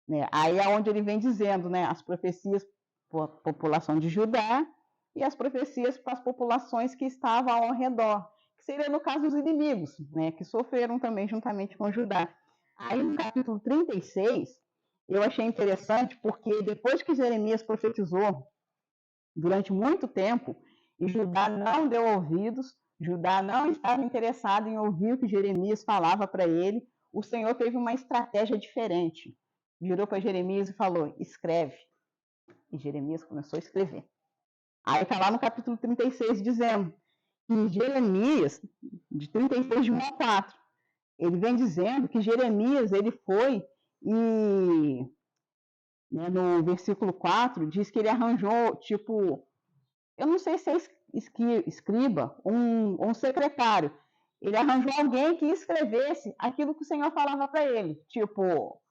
né? Aí é onde ele vem dizendo, né, as profecias para a população de Judá e as profecias para as populações que estavam ao redor, que seria no caso os inimigos, né, que sofreram também juntamente com Judá. Aí no capítulo 36, eu achei interessante porque depois que Jeremias profetizou durante muito tempo, e Judá não deu ouvidos, Judá não estava interessado em ouvir o que Jeremias falava para ele, o Senhor teve uma estratégia diferente. Virou para Jeremias e falou: escreve. E Jeremias começou a escrever. Aí está lá no capítulo 36 dizendo que Jeremias, de 36 de 1 a 4, ele vem dizendo que Jeremias ele foi e, né, no versículo 4 diz que ele arranjou, tipo, eu não sei se é escriba, um secretário. Ele arranjou alguém que escrevesse aquilo que o Senhor falava para ele, tipo,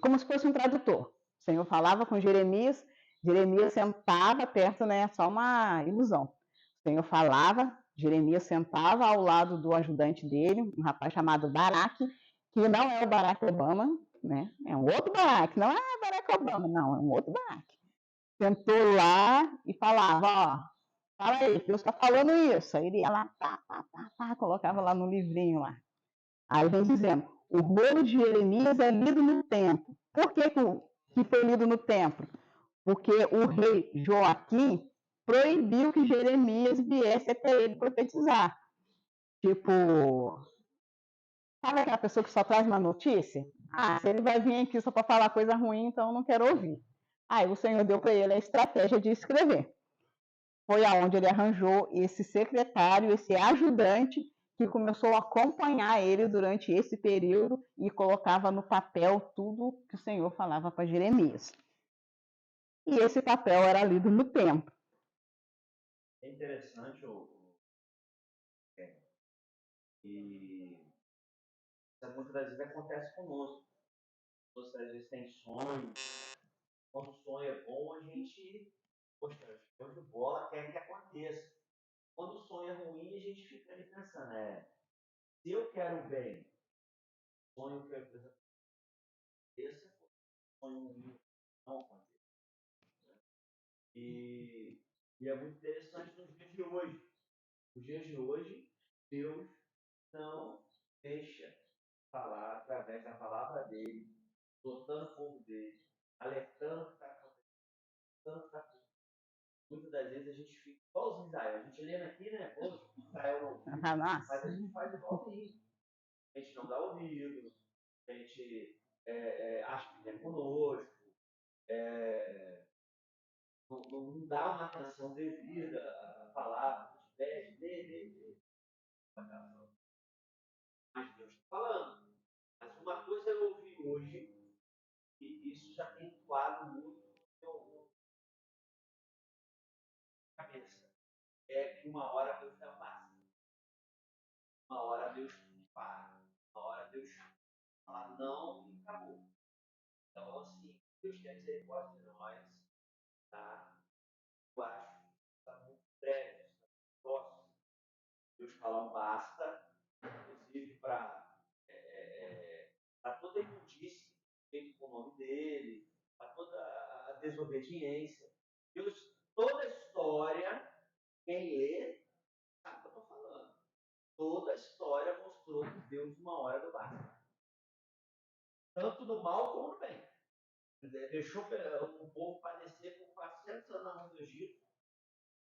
como se fosse um tradutor. O Senhor falava com Jeremias, Jeremias sentava perto, né? Só uma ilusão. O Senhor falava, Jeremias sentava ao lado do ajudante dele, um rapaz chamado Baraque, que não é o Barack Obama, né? É um outro Barack, não é Barack Obama, não, é um outro Barack. Sentou lá e falava, ó, fala aí, Deus está falando isso. Aí ele ia lá, colocava lá no livrinho lá. Aí vem dizendo, o rolo de Jeremias é lido no templo. Por que foi lido no templo? Porque o rei Joaquim proibiu que Jeremias viesse até ele profetizar. Tipo, sabe aquela pessoa que só traz uma notícia? Ah, se ele vai vir aqui só para falar coisa ruim, então eu não quero ouvir. Aí o Senhor deu para ele a estratégia de escrever. Foi aonde ele arranjou esse secretário, esse ajudante, que começou a acompanhar ele durante esse período e colocava no papel tudo que o Senhor falava para Jeremias. E esse papel era lido no templo. É interessante e muitas das vezes acontece conosco. Você às vezes tem sonho, quando o sonho é bom, a gente, poxa, show de bola, quer que aconteça. Quando o sonho é ruim, a gente fica ali pensando, se eu quero bem, sonho que eu aconteça, sonho ruim não aconteça. Né? E é muito interessante nos dias de hoje. Nos dias de hoje, Deus não deixa falar através da palavra dele, exortando o povo dele, alertando o que está acontecendo. Muitas das vezes a gente fica igual os Israel. A gente lendo aqui, né? Poxa, Israel não ouviu, mas a gente faz igualzinho. A gente não dá ouvido, a gente acha que é conosco, não dá uma atenção devida à palavra, a gente pede, lê. Mas Deus está falando. Mas uma coisa eu ouvi hoje, e isso já tem atuado muito na cabeça, é que uma hora Deus dá paz, uma hora Deus para, uma hora Deus fala não e acabou. Então, assim, Deus quer misericórdia de nós, tá? Eu acho que está muito breve, está muito próximo. Deus fala um basta, inclusive para toda a imundície feita com o nome dele, para toda a desobediência. Deus, toda a história, quem lê, sabe o que eu estou falando. Toda a história mostrou que Deus, uma hora do basta. Tanto no mal como no bem. Deixou o povo padecer por 400 anos na mão do Egito,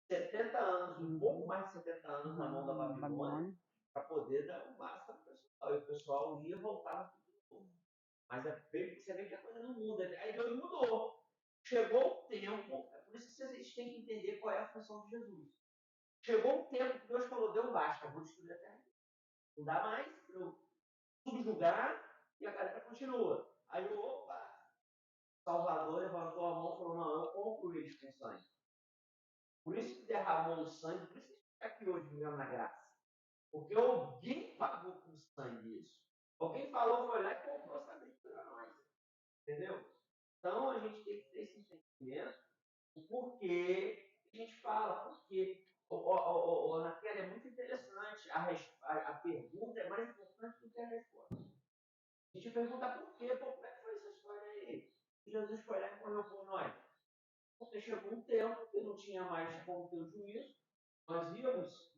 70 anos, um pouco mais de 70 anos na mão da Babilônia, para poder dar um basta para o pessoal. E o pessoal ia voltar tudo de novo. Mas você vê que a coisa não muda. Aí Deus mudou. chegou o tempo, é por isso que vocês têm que entender qual é a função de Jesus. Chegou o tempo que Deus falou, deu basta, vou destruir a terra. Não dá mais para eu subjugar e a galera continua. Aí, opa, Salvador levantou a mão e falou, não, eu compro eles com sangue. Por isso que derramou o sangue, por isso que está aqui hoje vivendo na graça. Porque alguém pagou com sangue isso. Alguém falou, foi lá e comprou essa briga para nós. Entendeu? Então a gente tem que ter esse entendimento do porquê a gente fala, porque naquela é muito interessante. A pergunta é mais importante do que a resposta. A gente pergunta por quê, como é que foi essa história aí? Jesus foi lá e morreu por nós. Porque chegou um tempo que não tinha mais como ter o juízo, nós íamos,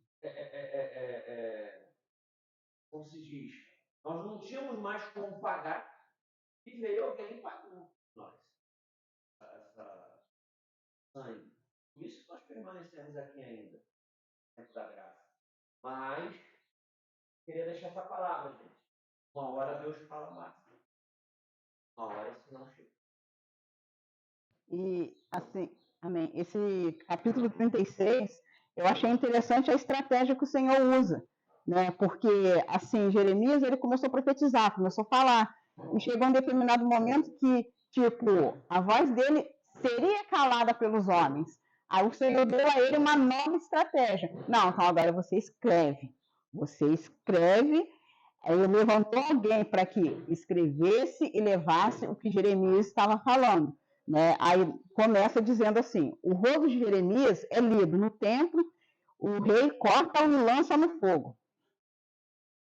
como se diz, nós não tínhamos mais como pagar, e veio alguém e pagou nós essa sangue. Por isso que nós permanecemos aqui ainda, dentro da graça. Mas, queria deixar essa palavra, gente. Uma hora Deus fala mais. Uma hora isso não chega. E, assim, amém. Esse capítulo 36, eu achei interessante a estratégia que o Senhor usa, né? Porque, assim, Jeremias, ele começou a profetizar, começou a falar. E chegou um determinado momento que, tipo, a voz dele seria calada pelos homens. Aí o Senhor deu a ele uma nova estratégia. Não, então agora você escreve. Você escreve. Aí ele levantou alguém para que escrevesse e levasse o que Jeremias estava falando. Né? Aí começa dizendo assim: o rolo de Jeremias é lido no templo, o rei corta e lança no fogo.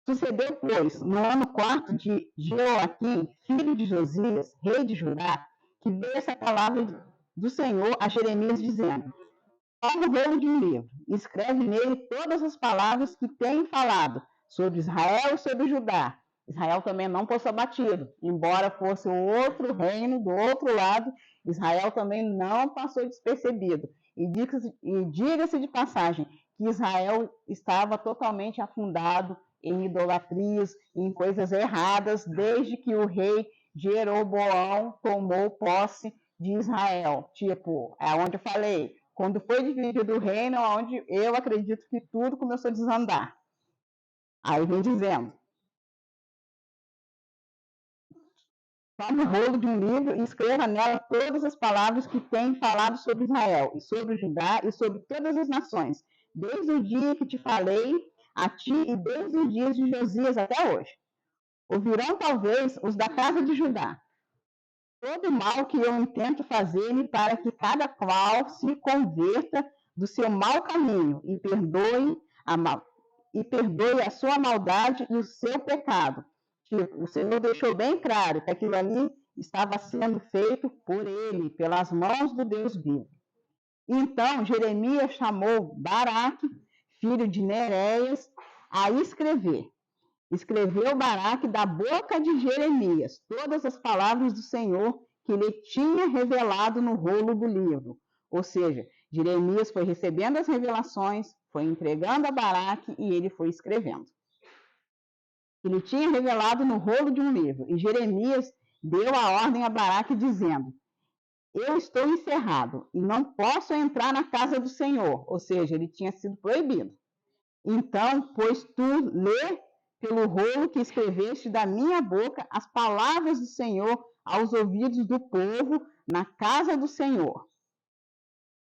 Sucedeu, pois, no ano 4 de Jeoaquim, filho de Josias, rei de Judá, que veio essa palavra do Senhor a Jeremias, dizendo: toma o rolo de um livro, e escreve nele todas as palavras que tem falado sobre Israel e sobre Judá. Israel também não fosse abatido, embora fosse o outro reino do outro lado, Israel também não passou despercebido. E diga-se de passagem que Israel estava totalmente afundado em idolatrias, em coisas erradas, desde que o rei Jeroboão tomou posse de Israel. Tipo, é onde eu falei, quando foi dividido o reino, onde eu acredito que tudo começou a desandar. Aí vem dizendo: tome o rolo de um livro e escreva nela todas as palavras que tem falado sobre Israel, e sobre Judá, e sobre todas as nações, desde o dia que te falei a ti, e desde os dias de Josias até hoje. Ouvirão talvez os da casa de Judá todo o mal que eu intento fazer-me para que cada qual se converta do seu mau caminho e perdoe a sua maldade e o seu pecado. Tipo, o Senhor deixou bem claro que aquilo ali estava sendo feito por ele, pelas mãos do Deus vivo. Então Jeremias chamou Baraque, filho de Nereias, a escrever. Escreveu Baraque da boca de Jeremias todas as palavras do Senhor que lhe tinha revelado no rolo do livro. Ou seja, Jeremias foi recebendo as revelações, foi entregando a Baraque e ele foi escrevendo. Ele tinha revelado no rolo de um livro. E Jeremias deu a ordem a Baraque dizendo: eu estou encerrado e não posso entrar na casa do Senhor. Ou seja, ele tinha sido proibido. Então, pois tu lê pelo rolo que escreveste da minha boca as palavras do Senhor aos ouvidos do povo na casa do Senhor,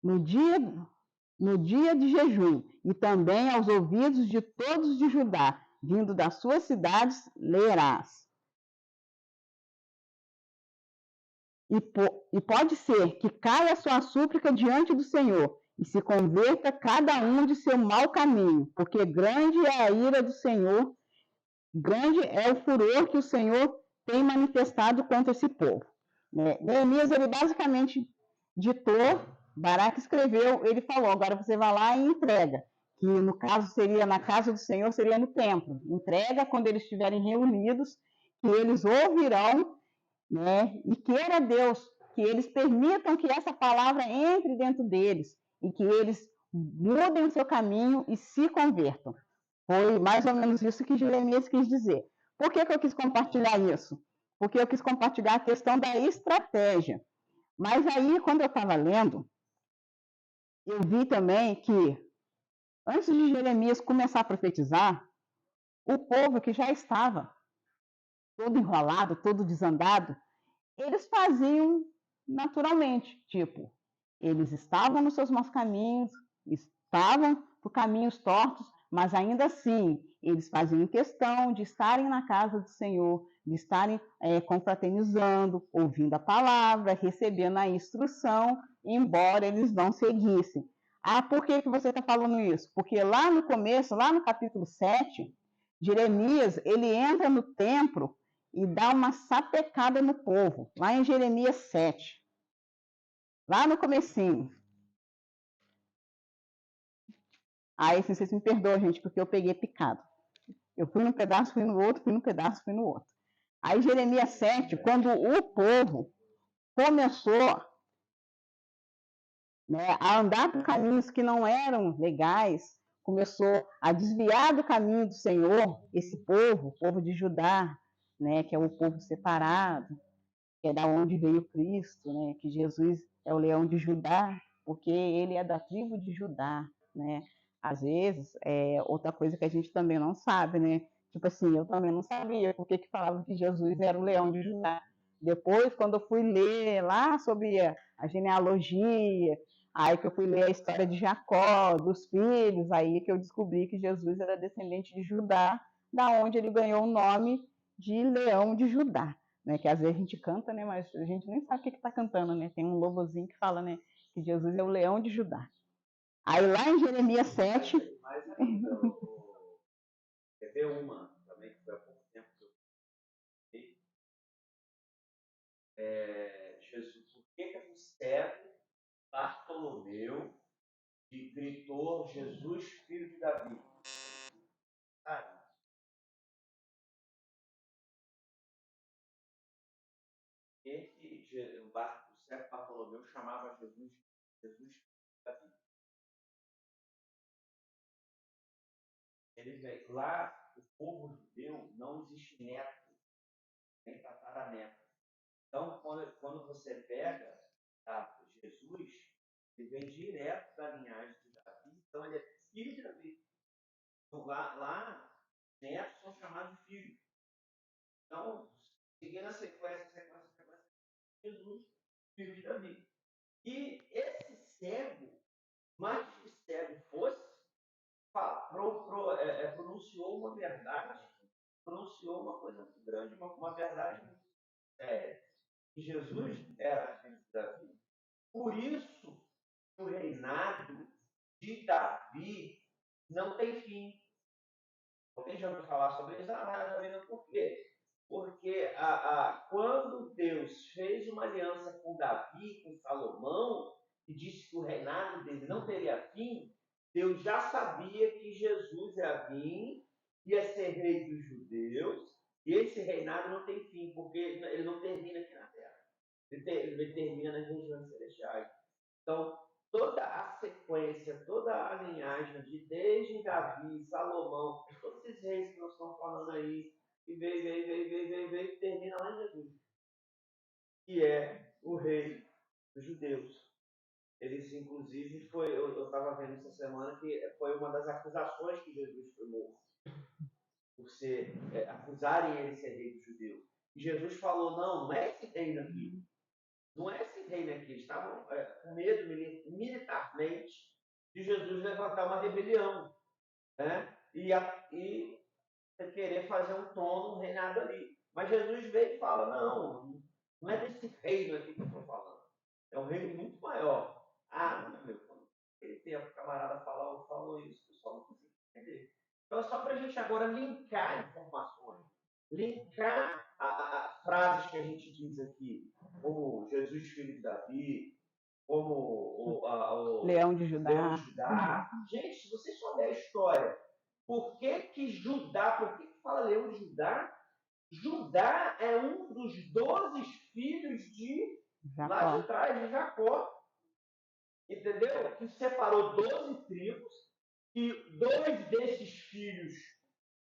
no dia de jejum, e também aos ouvidos de todos de Judá, vindo das suas cidades, lerás. E pode ser que caia a sua súplica diante do Senhor, e se converta cada um de seu mau caminho, porque grande é a ira do Senhor, grande é o furor que o Senhor tem manifestado contra esse povo. Neemias, ele basicamente ditou, Baraque escreveu, ele falou, agora você vai lá e entrega, que no caso seria na casa do Senhor, seria no templo. Entrega quando eles estiverem reunidos, que eles ouvirão, né? E queira Deus que eles permitam que essa palavra entre dentro deles e que eles mudem o seu caminho e se convertam. Foi mais ou menos isso que Jeremias quis dizer. Por que eu quis compartilhar isso? Porque eu quis compartilhar a questão da estratégia. Mas aí, quando eu estava lendo, eu vi também que, antes de Jeremias começar a profetizar, o povo que já estava todo enrolado, todo desandado, eles faziam naturalmente, tipo, eles estavam nos seus maus caminhos, estavam por caminhos tortos, mas ainda assim, eles faziam questão de estarem na casa do Senhor, de estarem confraternizando, ouvindo a palavra, recebendo a instrução, embora eles não seguissem. Ah, por que você está falando isso? Porque lá no começo, lá no capítulo 7, Jeremias, ele entra no templo e dá uma sapecada no povo, lá em Jeremias 7, lá no comecinho. Aí vocês me perdoam, gente, porque eu peguei picado. Eu fui num pedaço, fui no outro, fui num pedaço, fui no outro. Aí Jeremias 7, quando o povo começou, né, a andar por caminhos que não eram legais, começou a desviar do caminho do Senhor, esse povo, o povo de Judá, né, que é o povo separado, que é da onde veio Cristo, né? Que Jesus é o leão de Judá, porque ele é da tribo de Judá, né? Às vezes, outra coisa que a gente também não sabe, né? Tipo assim, eu também não sabia porque que falava que Jesus era o leão de Judá. Depois, quando eu fui ler lá sobre a genealogia, aí que eu fui ler a história de Jacó, dos filhos, aí que eu descobri que Jesus era descendente de Judá, da onde ele ganhou o nome de leão de Judá. Né, que às vezes a gente canta, né, mas a gente nem sabe o que está cantando, né? Tem um louvorzinho que fala, né, que Jesus é o leão de Judá. Aí lá em Jeremias 7... Mais ainda, quer ver uma também, que foi há pouco tempo que eu vi. Jesus, por que o cego Bartolomeu gritou Jesus, filho de Davi? Sabe? O cego Bartolomeu chamava Jesus, filho de Davi. Ele veio lá, o povo judeu não existe neto, nem tataraneto. Então, quando você pega Jesus, ele vem direto da linhagem de Davi, então ele é filho de Davi. Então, lá netos são chamados de filhos. Então, seguindo a sequência, Jesus, filho de Davi. E esse cego, mais que cego fosse, pronunciou uma verdade, pronunciou uma coisa muito grande, uma verdade muito séria. Que Jesus era filho de Davi. Por isso, o reinado de Davi não tem fim. Alguém já ouviu falar sobre isso? Não, por quê? Porque quando Deus fez uma aliança com Davi, com Salomão, e disse que o reinado dele não teria fim, Deus já sabia que Jesus ia vir, ia ser rei dos judeus, e esse reinado não tem fim, porque ele não termina aqui na terra. Ele termina nas regiões celestiais. Então, toda a sequência, toda a linhagem desde Davi, Salomão, todos esses reis que nós estamos falando aí, e veio, termina lá em Jesus, que é o rei dos judeus. Eles, inclusive, eu estava vendo essa semana que foi uma das acusações que Jesus foi morto, por acusarem ele de ser rei dos judeus. E Jesus falou, não é esse reino aqui. Não é esse reino aqui. Eles estavam com medo militarmente de Jesus levantar uma rebelião, né? E querer fazer um trono, um reinado ali. Mas Jesus veio e fala, não é desse reino aqui que eu estou falando. É um reino muito maior. Meu, quando aquele tempo o camarada falou isso, o pessoal não conseguiu entender. Então é só para a gente agora linkar informações, linkar as frases que a gente diz aqui, como Jesus, filho de Davi, como o Leão de Judá. Leão de Judá. Gente, se você souber a história, por que Judá, por que fala Leão de Judá? Judá é um dos 12 filhos de Jacó. Lá de trás, de Jacó. Entendeu? Que separou 12 tribos, e 2 desses filhos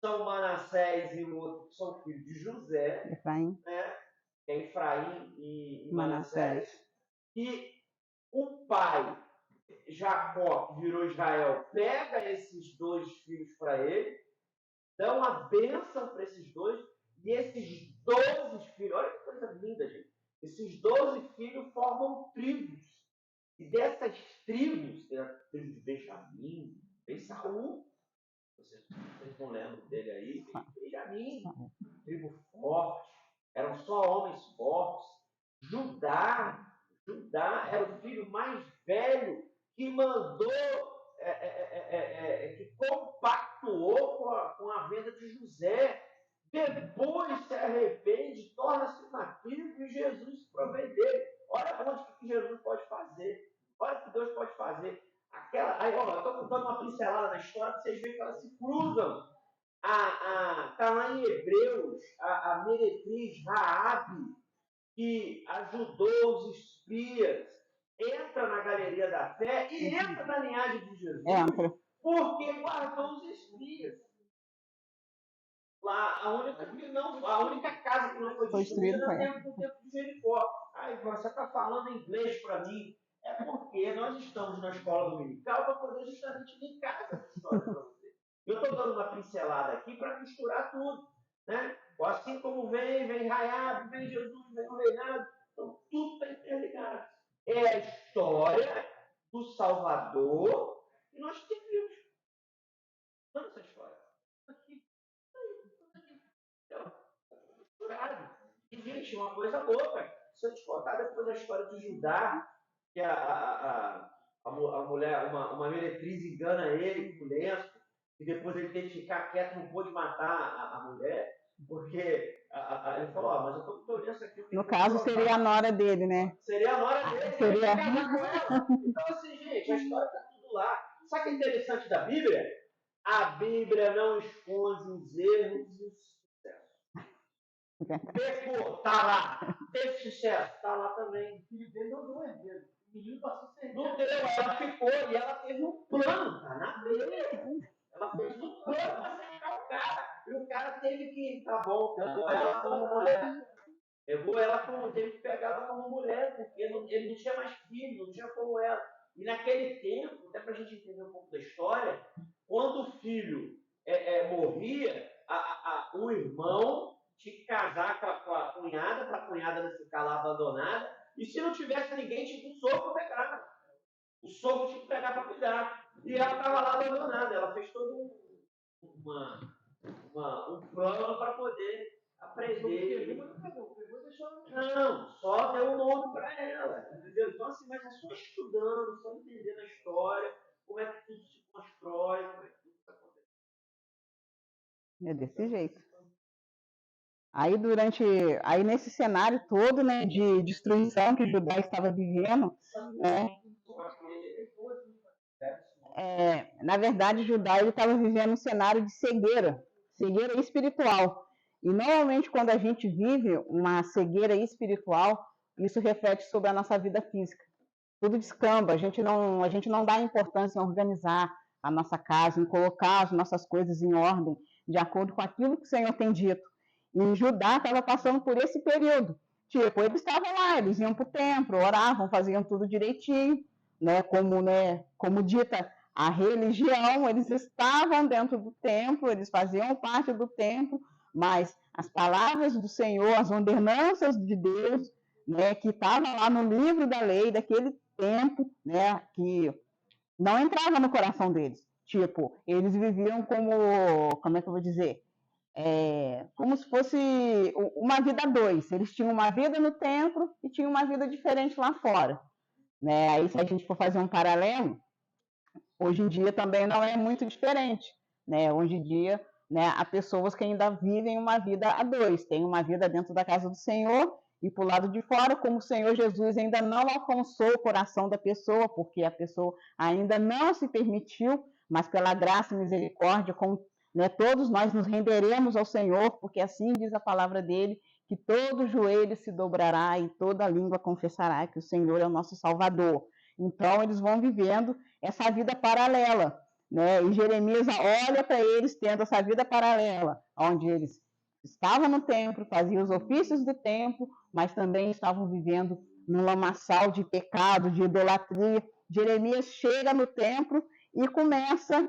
são Manassés e o outro são filhos de José, Efraim. né? Que é Efraim e Manassés. que o pai, Jacó, que virou Israel, pega esses 2 filhos para ele, dá uma bênção para esses 2, e esses 12 filhos, olha que coisa linda, gente. Esses 12 filhos formam tribos. E dessas tribos, tem a tribo de Benjamim, tem Saul, vocês não lembram dele aí, Benjamim, tribo forte, eram só homens fortes. Judá era o filho mais velho que mandou, que compactuou com a venda de José. Depois se arrepende, torna-se nativo e Jesus se provém dele. Olha onde que Jesus pode fazer. Olha o que Deus pode fazer. Aí, ó, eu estou dando uma pincelada na história para vocês verem que elas se cruzam. Está lá em Hebreus, a meretriz Raabe, que ajudou os espias, entra na galeria da fé e entra na linhagem de Jesus, porque guardou os espias. Lá, a única casa que não foi destruída no tempo de Jericó. Aí você está falando inglês para mim. É porque nós estamos na escola dominical para poder justamente linkar essa história para você. Eu estou dando uma pincelada aqui para misturar tudo. Né? Assim como vem raiado, vem Jesus, vem o reinado. Então tudo está interligado. É a história do Salvador que nós temos. Toda essa história. Aqui. E, gente, uma coisa louca. Se eu te contar depois a história de Judá, que a mulher, uma meretriz engana ele com o lenço, e depois ele teve que ficar quieto, não pôde matar a mulher, porque ele falou, mas eu estou com o teu lenço aqui. No caso, seria a nora dele, né? Seria a nora dele, seria casar com ela. Então, assim, gente, a história está tudo lá. Sabe o que é interessante da Bíblia? A Bíblia não esconde os erros e os pecou, tá lá. Teve sucesso, tá lá também. O filho dele não deu herdeiro. O menino passou sem herdeiro. Não deu, ela ficou e ela teve um plano, tá na Bíblia. Ela fez um plano pra cercar o cara. E o cara teve que, tá bom, pegou ela como mulher. Teve que pegar ela como mulher, porque ele não tinha mais filho, não tinha como ela. E naquele tempo, até pra gente entender um pouco da história, quando o filho morria, o irmão tinha que casar com a cunhada, para a cunhada não ficar lá abandonada, e se não tivesse ninguém, tinha um sogro para pegar. O sogro tinha que pegar para cuidar. E ela estava lá abandonada. Ela fez todo um plano para poder aprender. Não, só deu um nome para ela. Entendeu? Então, assim, mas é só estudando, só entendendo a história, como é que tudo se constrói, como é que tudo está acontecendo. É desse jeito. Aí nesse cenário todo, né, de destruição que Judá estava vivendo, né, na verdade Judá estava vivendo um cenário de cegueira espiritual. E normalmente quando a gente vive uma cegueira espiritual, isso reflete sobre a nossa vida física. Tudo descamba, a gente não dá importância em organizar a nossa casa, em colocar as nossas coisas em ordem, de acordo com aquilo que o Senhor tem dito. E Judá estava passando por esse período. Tipo, eles estavam lá, eles iam para o templo, oravam, faziam tudo direitinho, né? Como dita a religião, eles estavam dentro do templo, eles faziam parte do templo, mas as palavras do Senhor, as ordenanças de Deus, né, que estavam lá no livro da lei daquele tempo, né, que não entrava no coração deles. Tipo, eles viviam como é que eu vou dizer? Como se fosse uma vida a dois. Eles tinham uma vida no templo e tinham uma vida diferente lá fora. Né? Aí, se a gente for fazer um paralelo, hoje em dia também não é muito diferente. Né? Hoje em dia, né, há pessoas que ainda vivem uma vida a dois. Tem uma vida dentro da casa do Senhor e para o lado de fora, como o Senhor Jesus ainda não alcançou o coração da pessoa, porque a pessoa ainda não se permitiu, mas pela graça e misericórdia, né, todos nós nos renderemos ao Senhor, porque assim diz a palavra dele, que todo joelho se dobrará e toda língua confessará que o Senhor é o nosso Salvador. Então, eles vão vivendo essa vida paralela, né? E Jeremias olha para eles tendo essa vida paralela, onde eles estavam no templo, faziam os ofícios do templo, mas também estavam vivendo num lamaçal de pecado, de idolatria. Jeremias chega no templo e começa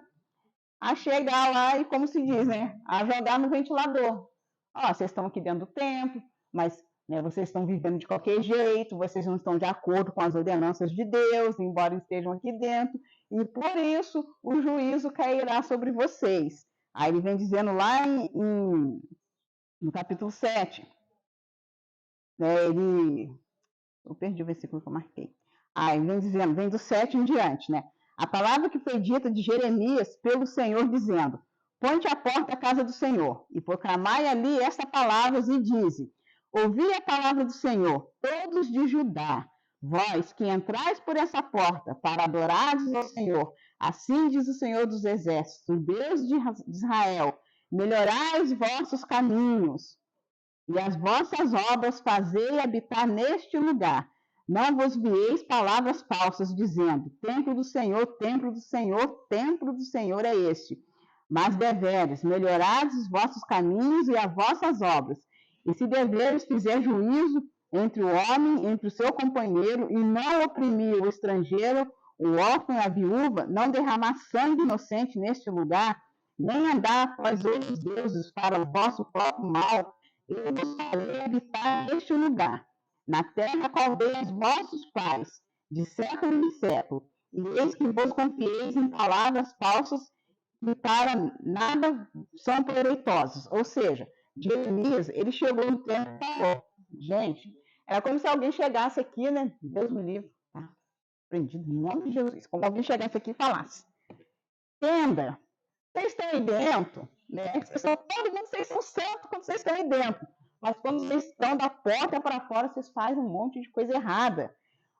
a chegar lá e, como se diz, né, a jogar no ventilador. Ó, vocês estão aqui dentro do templo, mas né, vocês estão vivendo de qualquer jeito, vocês não estão de acordo com as ordenanças de Deus, embora estejam aqui dentro, e por isso o juízo cairá sobre vocês. Aí ele vem dizendo lá no capítulo 7, né, eu perdi o versículo que eu marquei. Aí vem dizendo, vem do 7 em diante, né? A palavra que foi dita de Jeremias pelo Senhor, dizendo: Põe-te à porta da casa do Senhor, e proclamai ali esta palavra, e dize: Ouvi a palavra do Senhor, todos de Judá, vós que entrais por essa porta para adorares ao Senhor, assim diz o Senhor dos Exércitos, o Deus de Israel: melhorai os vossos caminhos, e as vossas obras fazei habitar neste lugar. Não vos vieis palavras falsas, dizendo: Templo do Senhor, templo do Senhor, templo do Senhor é este. Mas deveres, melhorados os vossos caminhos e as vossas obras. E se deveres fizer juízo entre o homem, entre o seu companheiro, e não oprimir o estrangeiro, o órfão e a viúva, não derramar sangue inocente neste lugar, nem andar após outros deuses para o vosso próprio mal, eu vos farei habitar neste lugar, na terra qual dei aos vossos pais, de século em século, e eis que vos confieis em palavras falsas que para nada são proveitosas. Ou seja, Jeremias, ele chegou no tempo e falou, gente, era como se alguém chegasse aqui, né, Deus me livre, tá? Prendido em nome de Jesus, como alguém chegasse aqui e falasse, tenda, vocês estão aí dentro, né? Todo mundo, vocês são certos quando vocês estão aí dentro. Mas quando vocês estão da porta para fora, vocês fazem um monte de coisa errada.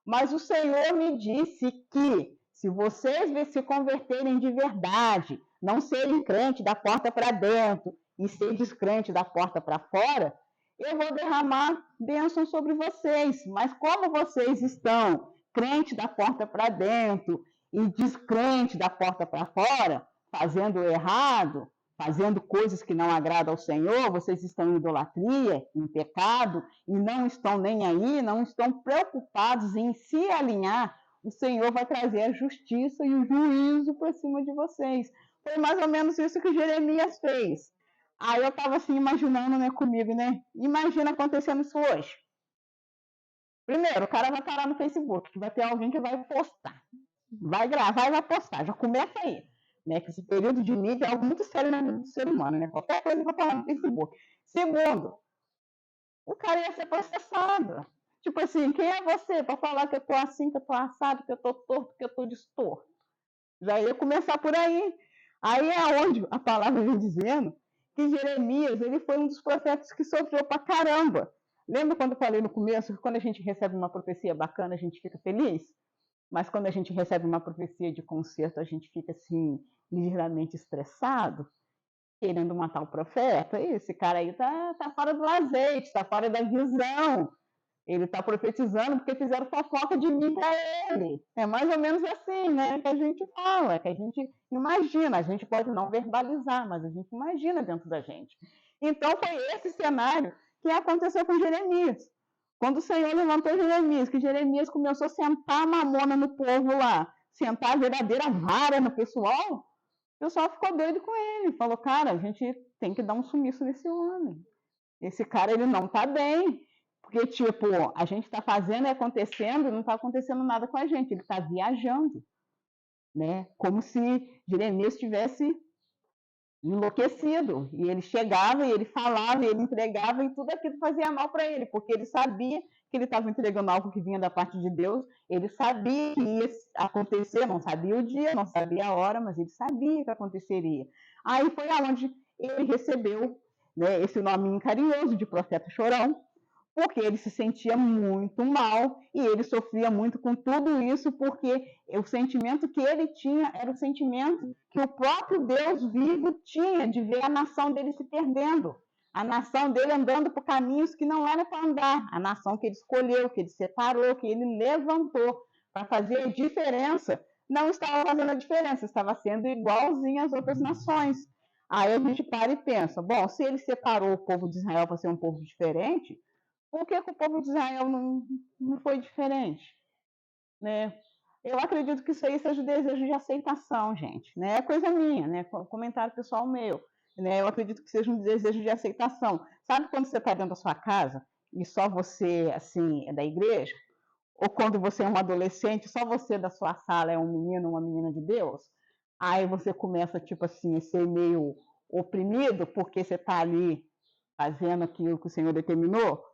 Mas o Senhor me disse que se vocês se converterem de verdade, não serem crente da porta para dentro e ser descrente da porta para fora, eu vou derramar bênção sobre vocês. Mas como vocês estão crente da porta para dentro e descrente da porta para fora, fazendo errado, fazendo coisas que não agradam ao Senhor, vocês estão em idolatria, em pecado, e não estão nem aí, não estão preocupados em se alinhar, o Senhor vai trazer a justiça e o juízo para cima de vocês. Foi mais ou menos isso que Jeremias fez. Aí eu estava assim, imaginando, né, comigo, né? Imagina acontecendo isso hoje. Primeiro, o cara vai parar no Facebook, que vai ter alguém que vai postar. Vai gravar e vai postar. Já começa aí. Né, que esse período de mídia é algo muito sério na vida do ser humano, né? Qualquer coisa vai falar no Facebook. Segundo, o cara ia ser processado. Tipo assim, quem é você para falar que eu tô assim, que eu tô assado, que eu tô torto, que eu tô distorto? Já ia começar por aí. Aí é onde a palavra vem dizendo que Jeremias, ele foi um dos profetas que sofreu pra caramba. Lembra quando eu falei no começo que quando a gente recebe uma profecia bacana, a gente fica feliz? Mas quando a gente recebe uma profecia de conserto, a gente fica assim, ligeiramente estressado, querendo matar o profeta. Esse cara aí tá fora do azeite, está fora da visão. Ele está profetizando porque fizeram fofoca de mim para ele. É mais ou menos assim, né? Que a gente fala, que a gente imagina. A gente pode não verbalizar, mas a gente imagina dentro da gente. Então foi esse cenário que aconteceu com Jeremias. Quando o Senhor levantou Jeremias, que Jeremias começou a sentar a mamona no povo lá, sentar a verdadeira vara no pessoal, o pessoal ficou doido com ele. Falou, cara, a gente tem que dar um sumiço nesse homem. Esse cara, ele não tá bem. Porque, tipo, a gente está fazendo e acontecendo e não está acontecendo nada com a gente. Ele está viajando, né? Como se Jeremias tivesse enlouquecido. E ele chegava, e ele falava, e ele entregava, e tudo aquilo fazia mal para ele, porque ele sabia que ele estava entregando algo que vinha da parte de Deus, ele sabia que ia acontecer, não sabia o dia, não sabia a hora, mas ele sabia que aconteceria. Aí foi aonde ele recebeu, né, esse nome carinhoso de profeta chorão, porque ele se sentia muito mal e ele sofria muito com tudo isso, porque o sentimento que ele tinha era o sentimento que o próprio Deus vivo tinha de ver a nação dele se perdendo, a nação dele andando por caminhos que não era para andar, a nação que ele escolheu, que ele separou, que ele levantou para fazer a diferença, não estava fazendo a diferença, estava sendo igualzinho às outras nações. Aí a gente para e pensa, bom, se ele separou o povo de Israel para ser um povo diferente, Por que o povo de Israel não foi diferente? Né? Eu acredito que isso aí seja o desejo de aceitação, gente. Né? É coisa minha, né? Comentário pessoal meu. Né? Eu acredito que seja um desejo de aceitação. Sabe quando você está dentro da sua casa e só você, assim, é da igreja? Ou quando você é um adolescente, só você da sua sala é um menino, uma menina de Deus? Aí você começa, tipo assim, a ser meio oprimido porque você está ali fazendo aquilo que o Senhor determinou.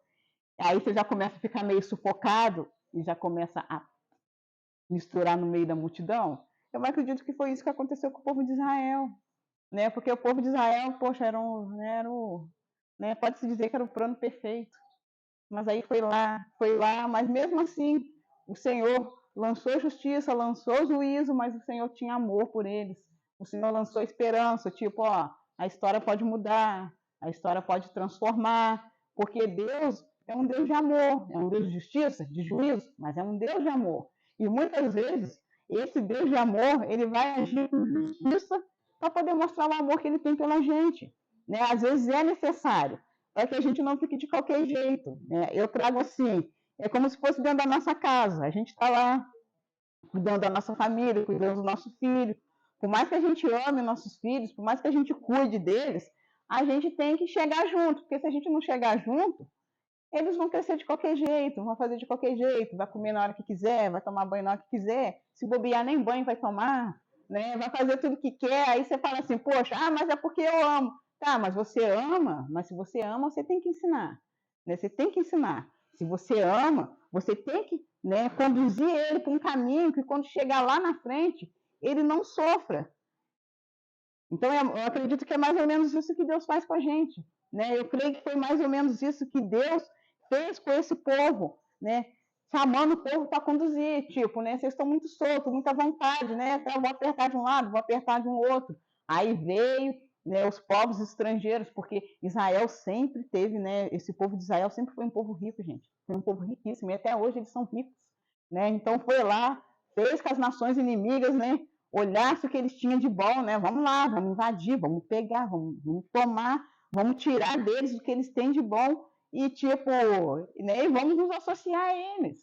Aí você já começa a ficar meio sufocado e já começa a misturar no meio da multidão. Eu acredito que foi isso que aconteceu com o povo de Israel, né? Porque o povo de Israel, poxa, né, pode-se dizer que era o plano perfeito. Mas aí foi lá, mas mesmo assim, o Senhor lançou justiça, lançou juízo, mas o Senhor tinha amor por eles. O Senhor lançou esperança, tipo, ó, a história pode mudar, a história pode transformar, porque Deus é um Deus de amor, é um Deus de justiça, de juízo, mas é um Deus de amor. E muitas vezes, esse Deus de amor, ele vai agir com justiça para poder mostrar o amor que ele tem pela gente. Né? Às vezes é necessário, para que a gente não fique de qualquer jeito. Né? Eu trago assim, é como se fosse dentro da nossa casa. A gente está lá cuidando da nossa família, cuidando do nosso filho. Por mais que a gente ame nossos filhos, por mais que a gente cuide deles, a gente tem que chegar junto, porque se a gente não chegar junto, eles vão crescer de qualquer jeito, vão fazer de qualquer jeito, vai comer na hora que quiser, vai tomar banho na hora que quiser, se bobear nem banho vai tomar, né? Vai fazer tudo que quer, aí você fala assim, poxa, mas é porque eu amo. Tá, mas você ama, mas se você ama, você tem que ensinar, né? Você tem que ensinar. Se você ama, você tem que, né, conduzir ele para um caminho que quando chegar lá na frente, ele não sofra. Então, eu acredito que é mais ou menos isso que Deus faz com a gente. Né? Eu creio que foi mais ou menos isso que Deus fez com esse povo, né? Chamando o povo para conduzir, tipo, né? Vocês estão muito soltos, muita vontade, né? Eu vou apertar de um lado, vou apertar de um outro. Aí veio, né, os povos estrangeiros, porque Israel sempre teve, né? Esse povo de Israel sempre foi um povo rico, gente. Foi um povo riquíssimo, e até hoje eles são ricos, né? Então foi lá, fez com as nações inimigas, né? Olhasse o que eles tinham de bom, né? Vamos lá, vamos invadir, vamos pegar, vamos tomar, vamos tirar deles o que eles têm de bom e tipo, né? E vamos nos associar a eles.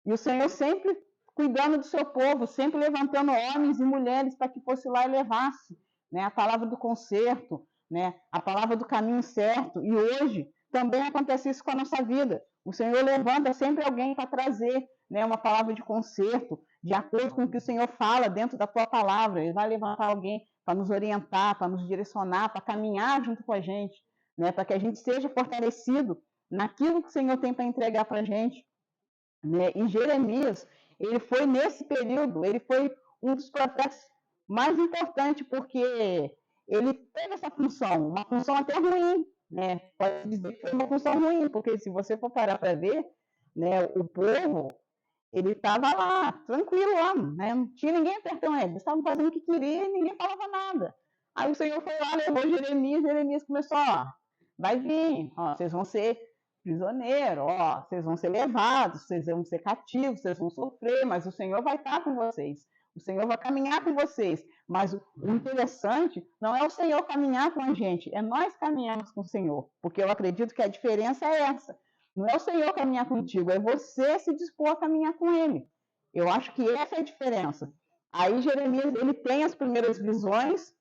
E o Senhor sempre cuidando do seu povo, sempre levantando homens e mulheres para que fosse lá e levasse, né? A palavra do conserto, né? A palavra do caminho certo. E hoje também acontece isso com a nossa vida. O Senhor levanta sempre alguém para trazer, né, uma palavra de conserto, de acordo com o que o Senhor fala dentro da tua palavra. Ele vai levantar alguém para nos orientar, para nos direcionar, para caminhar junto com a gente, né, para que a gente seja fortalecido naquilo que o Senhor tem para entregar para a gente. Né? E Jeremias, ele foi nesse período, ele foi um dos profetas mais importantes, porque ele teve essa função, uma função até ruim, né? Pode dizer que foi uma função ruim, porque se você for parar para ver, né, o povo, ele estava lá, tranquilo lá, né? Não tinha ninguém apertando ele, eles estavam fazendo o que queria e ninguém falava nada. Aí o Senhor foi lá, levou Jeremias começou, ó, vai vir, ó, vocês vão ser prisioneiros, ó, vocês vão ser levados, vocês vão ser cativos, vocês vão sofrer, mas o Senhor vai estar com vocês. O Senhor vai caminhar com vocês. Mas o interessante não é o Senhor caminhar com a gente, é nós caminharmos com o Senhor. Porque eu acredito que a diferença é essa. Não é o Senhor caminhar contigo, é você se dispor a caminhar com Ele. Eu acho que essa é a diferença. Aí Jeremias, ele tem as primeiras visões,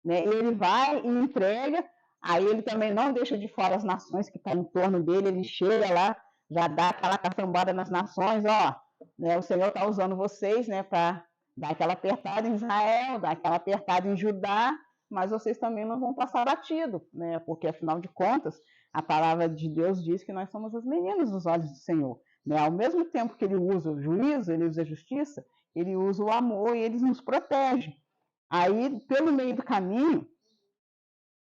né? Ele vai e entrega, aí ele também não deixa de fora as nações que estão em torno dele, ele chega lá, já dá aquela cacambada nas nações, ó, né? O Senhor está usando vocês, né, para dar aquela apertada em Israel, dar aquela apertada em Judá, mas vocês também não vão passar batido, né? Porque afinal de contas, a palavra de Deus diz que nós somos as meninas dos olhos do Senhor. Né? Ao mesmo tempo que ele usa o juízo, ele usa a justiça, ele usa o amor e ele nos protege. Aí, pelo meio do caminho,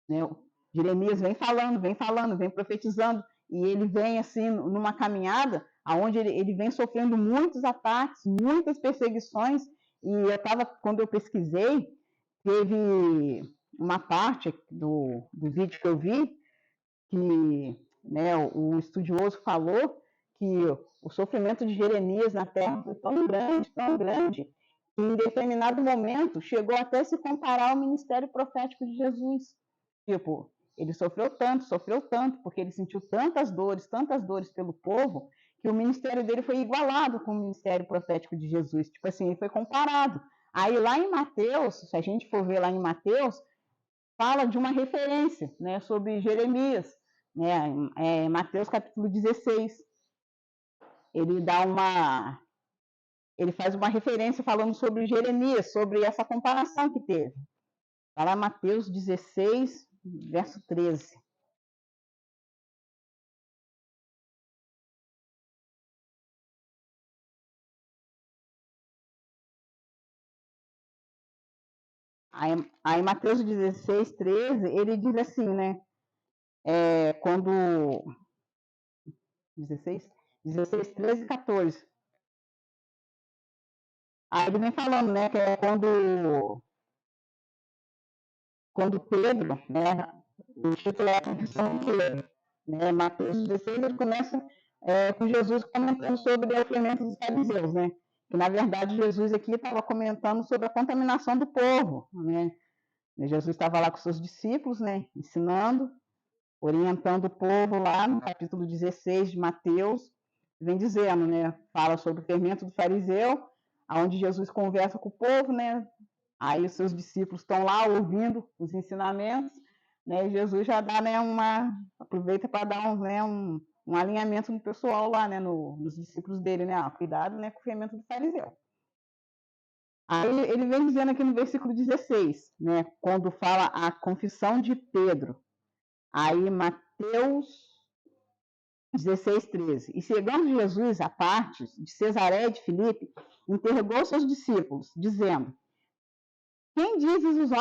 né, Jeremias vem profetizando, e ele vem assim numa caminhada aonde ele vem sofrendo muitos ataques, muitas perseguições, e quando eu pesquisei, teve uma parte do vídeo que eu vi, que, né, o estudioso falou que o sofrimento de Jeremias na terra foi tão grande, que em determinado momento chegou até se comparar ao ministério profético de Jesus. Tipo, Ele sofreu tanto, porque ele sentiu tantas dores pelo povo, que o ministério dele foi igualado com o ministério profético de Jesus. Tipo assim, ele foi comparado. Aí lá em Mateus, se a gente for ver lá em Mateus, fala de uma referência, né, sobre Jeremias, né, Mateus capítulo 16. Ele faz uma referência falando sobre Jeremias, sobre essa comparação que teve. Está lá Mateus 16, verso 13. Aí Mateus 16, 13, ele diz assim, né? Quando 16, 13 e 14. Aí ele vem falando, né, que é quando Pedro, né, o título é a confissão de Pedro, né, Mateus 16, ele começa com Jesus comentando sobre o fermento dos fariseus, né, que na verdade Jesus aqui estava comentando sobre a contaminação do povo, né, Jesus estava lá com seus discípulos, né, ensinando, orientando o povo lá no capítulo 16 de Mateus, vem dizendo, né, fala sobre o fermento do fariseu, onde Jesus conversa com o povo, né, aí os seus discípulos estão lá ouvindo os ensinamentos, né, e Jesus já dá, né, aproveita para dar um alinhamento no pessoal lá, né, nos discípulos dele, né, cuidado, né, com o fermento do fariseu. Aí ele vem dizendo aqui no versículo 16, né, quando fala a confissão de Pedro, aí Mateus 16, 13. E chegando Jesus à parte de Cesareia de Filipe, interrogou seus discípulos, dizendo: quem dizes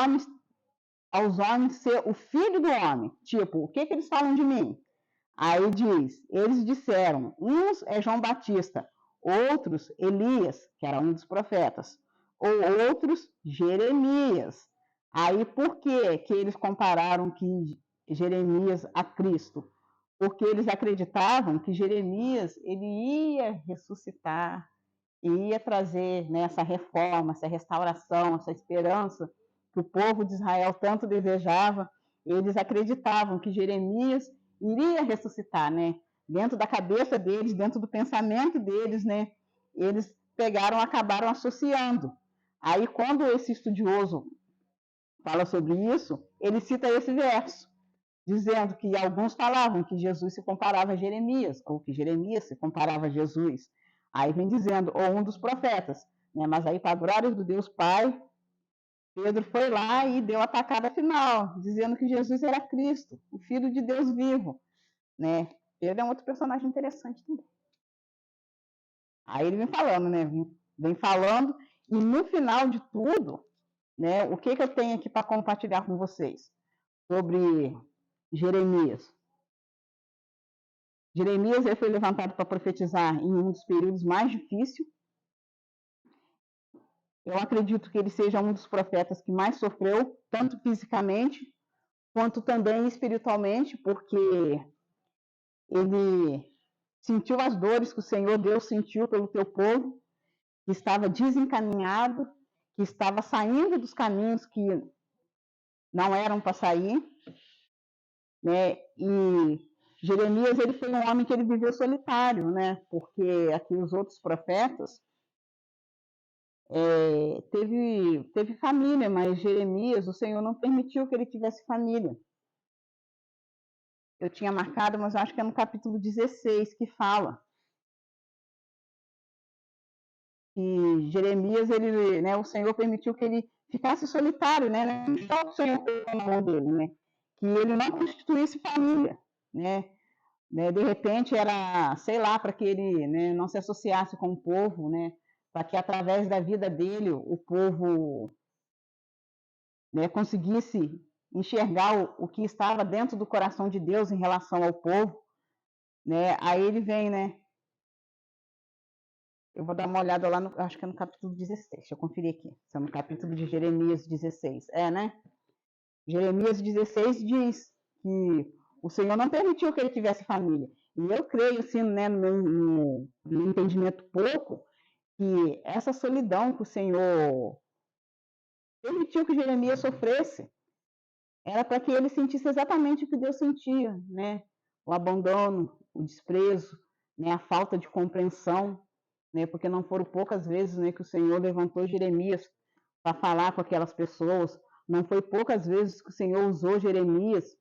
aos homens ser o filho do homem? Tipo, o que eles falam de mim? Aí diz, eles disseram, uns é João Batista, outros Elias, que era um dos profetas, ou outros Jeremias. Aí por que eles compararam que Jeremias a Cristo? Porque eles acreditavam que Jeremias ele ia ressuscitar, ia trazer, né, essa reforma, essa restauração, essa esperança que o povo de Israel tanto desejava. Eles acreditavam que Jeremias iria ressuscitar, né? Dentro da cabeça deles, dentro do pensamento deles, né? Eles acabaram associando. Aí, quando esse estudioso fala sobre isso, ele cita esse verso, dizendo que alguns falavam que Jesus se comparava a Jeremias, ou que Jeremias se comparava a Jesus. Aí vem dizendo, ou um dos profetas, né? Mas aí, para a glória do Deus Pai, Pedro foi lá e deu a tacada final, dizendo que Jesus era Cristo, o Filho de Deus vivo, né? Pedro é um outro personagem interessante também. Aí ele vem falando, né? Vem falando, e no final de tudo, né? O que eu tenho aqui para compartilhar com vocês sobre Jeremias? Jeremias ele foi levantado para profetizar em um dos períodos mais difíceis. Eu acredito que ele seja um dos profetas que mais sofreu, tanto fisicamente quanto também espiritualmente, porque ele sentiu as dores que o Senhor Deus sentiu pelo teu povo, que estava desencaminhado, que estava saindo dos caminhos que não eram para sair, né? E Jeremias ele foi um homem que ele viveu solitário, né? Porque aqui os outros profetas teve família, mas Jeremias, o Senhor não permitiu que ele tivesse família. Eu tinha marcado, mas acho que é no capítulo 16 que fala que Jeremias, ele, né, o Senhor permitiu que ele ficasse solitário, né? Não só o Senhor colocou na mão dele, né? Que ele não constituísse família, né? De repente era, sei lá, para que ele, né, não se associasse com o povo, né? Para que através da vida dele o povo, né, conseguisse enxergar o que estava dentro do coração de Deus em relação ao povo, né? Aí ele vem, né? Eu vou dar uma olhada lá, acho que é no capítulo 16, deixa eu conferir aqui, se é no capítulo de Jeremias 16, né? Jeremias 16 diz que o Senhor não permitiu que ele tivesse família, e eu creio, assim, né, no meu entendimento pouco, que essa solidão que o Senhor permitiu que Jeremias sofresse, era para que ele sentisse exatamente o que Deus sentia, né? O abandono, o desprezo, né? A falta de compreensão, né? Porque não foram poucas vezes, né, que o Senhor levantou Jeremias para falar com aquelas pessoas. Não foi poucas vezes que o Senhor usou Jeremias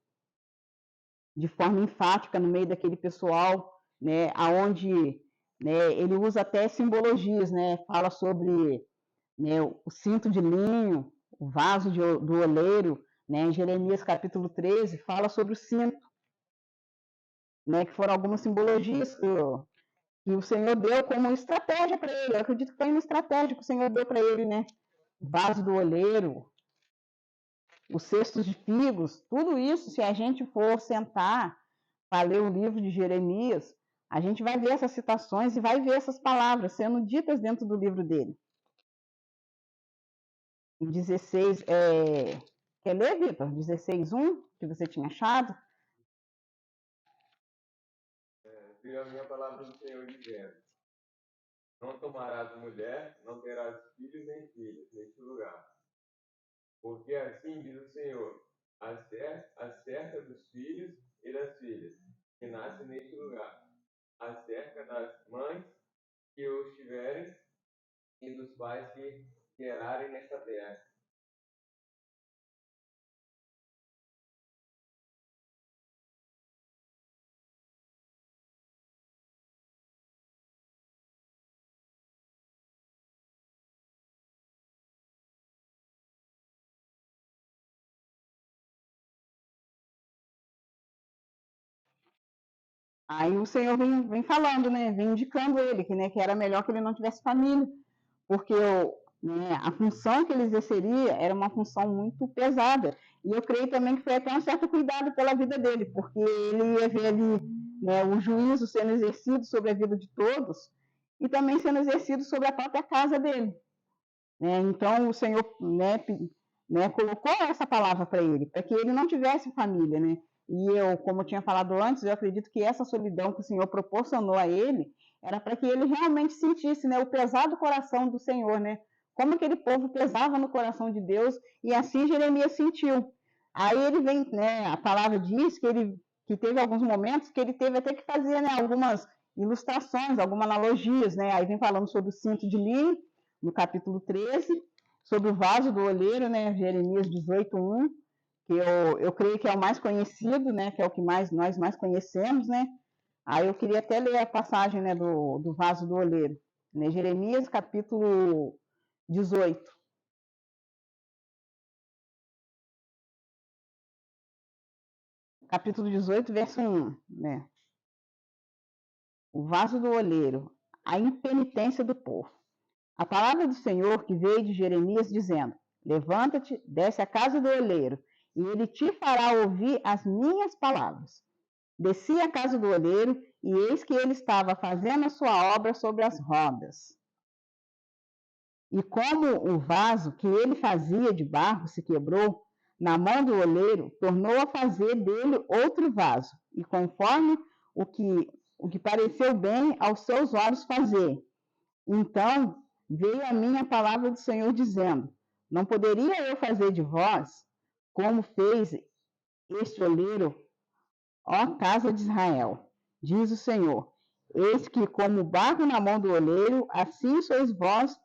de forma enfática no meio daquele pessoal, né? Aonde, né, ele usa até simbologias, né? Fala sobre, né, o cinto de linho, o vaso do oleiro, né? Em Jeremias capítulo 13 fala sobre o cinto, né? Que foram algumas simbologias que o Senhor deu como estratégia para ele. Eu acredito que foi uma estratégia que o Senhor deu para ele, né? O vaso do oleiro, os cestos de figos, tudo isso, se a gente for sentar para ler o livro de Jeremias, a gente vai ver essas citações e vai ver essas palavras sendo ditas dentro do livro dele. Em 16, quer ler, Vitor? 16:1, que você tinha achado? Veio a minha palavra do Senhor dizendo: não tomarás mulher, não terás filhos nem filhas neste lugar. Porque assim diz o Senhor: acerca dos filhos e das filhas que nascem neste lugar, acerca das mães que os tiverem e dos pais que gerarem nesta terra. Aí o Senhor vem falando, né? Vem indicando ele, né, que era melhor que ele não tivesse família, porque né, a função que ele exerceria era uma função muito pesada. E eu creio também que foi até um certo cuidado pela vida dele, porque ele ia ver ali, né, o juízo sendo exercido sobre a vida de todos e também sendo exercido sobre a própria casa dele. Né? Então o Senhor, né, colocou essa palavra para ele, para que ele não tivesse família, né? E eu, como eu tinha falado antes, eu acredito que essa solidão que o Senhor proporcionou a ele era para que ele realmente sentisse, né, o pesado coração do Senhor, né? Como aquele povo pesava no coração de Deus, e assim Jeremias sentiu. Aí ele vem, né, a palavra diz que teve alguns momentos que ele teve até que fazer, né, algumas ilustrações, algumas analogias, né? Aí vem falando sobre o cinto de linho, no capítulo 13, sobre o vaso do oleiro, né, Jeremias 18:1, que eu creio que é o mais conhecido, né, que é o que nós mais conhecemos, né. Aí eu queria até ler a passagem, né, do vaso do oleiro, né, Jeremias capítulo 18. Capítulo 18, verso 1, né? O vaso do oleiro, a impenitência do povo. A palavra do Senhor que veio de Jeremias dizendo: levanta-te, desce à casa do oleiro, e ele te fará ouvir as minhas palavras. Desci à casa do oleiro, e eis que ele estava fazendo a sua obra sobre as rodas. E como o vaso que ele fazia de barro se quebrou, na mão do oleiro, tornou a fazer dele outro vaso, e conforme o que pareceu bem aos seus olhos fazer. Então veio a mim a palavra do Senhor dizendo: não poderia eu fazer de vós como fez este oleiro, ó casa de Israel? Diz o Senhor: eis que como barro na mão do oleiro, assim sois vós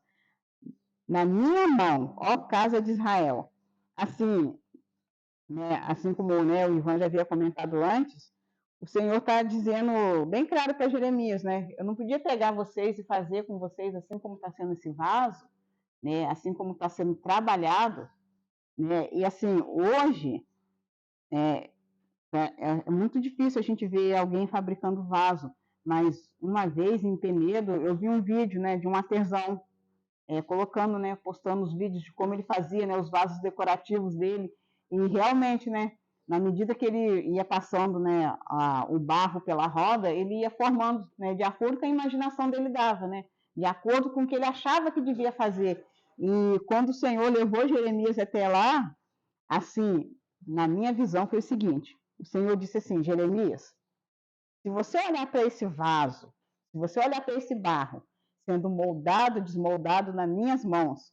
na minha mão, ó casa de Israel. Assim, né, assim como, né, o Ivan já havia comentado antes, o Senhor está dizendo bem claro para Jeremias, né? Eu não podia pegar vocês e fazer com vocês assim como está sendo esse vaso, né? Assim como está sendo trabalhado, né? E assim, hoje é, é muito difícil a gente ver alguém fabricando vaso, mas uma vez em Penedo eu vi um vídeo, né, de um artesão colocando, né, postando os vídeos de como ele fazia, né, os vasos decorativos dele, e realmente, né, na medida que ele ia passando, né, o barro pela roda, ele ia formando, né, de acordo com a imaginação dele dava, né, de acordo com o que ele achava que devia fazer. E quando o Senhor levou Jeremias até lá, assim, na minha visão foi o seguinte: o Senhor disse assim, Jeremias, se você olhar para esse vaso, se você olhar para esse barro, sendo moldado, desmoldado nas minhas mãos,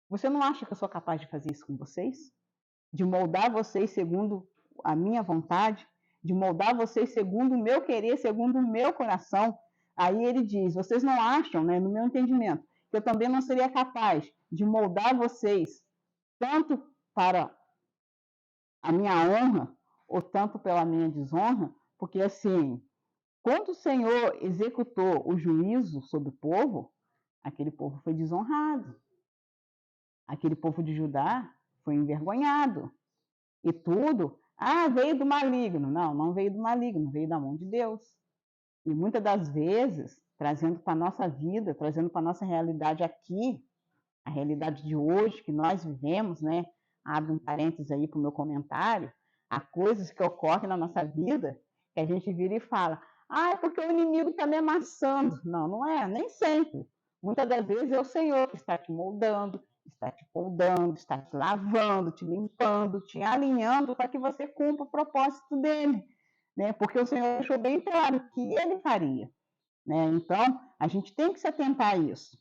você não acha que eu sou capaz de fazer isso com vocês? de moldar vocês segundo a minha vontade, de moldar vocês segundo o meu querer, segundo o meu coração. Aí ele diz: vocês não acham, né, no meu entendimento, que eu também não seria capaz de moldar vocês tanto para a minha honra ou tanto pela minha desonra? Porque assim, quando o Senhor executou o juízo sobre o povo, aquele povo foi desonrado. Aquele povo de Judá foi envergonhado. E tudo, veio do maligno. Não, não veio do maligno, veio da mão de Deus. E muitas das vezes, trazendo para a nossa vida, trazendo para a nossa realidade aqui, a realidade de hoje que nós vivemos, né? Abre um parênteses aí para o meu comentário. Há coisas que ocorrem na nossa vida que a gente vira e fala: é porque o inimigo está me amassando. Não, não é, nem sempre. Muitas das vezes é o Senhor que está te moldando, está te podando, está te lavando, te limpando, te alinhando para que você cumpra o propósito dele. Né? Porque o Senhor deixou bem claro que ele faria. Né? Então, a gente tem que se atentar a isso.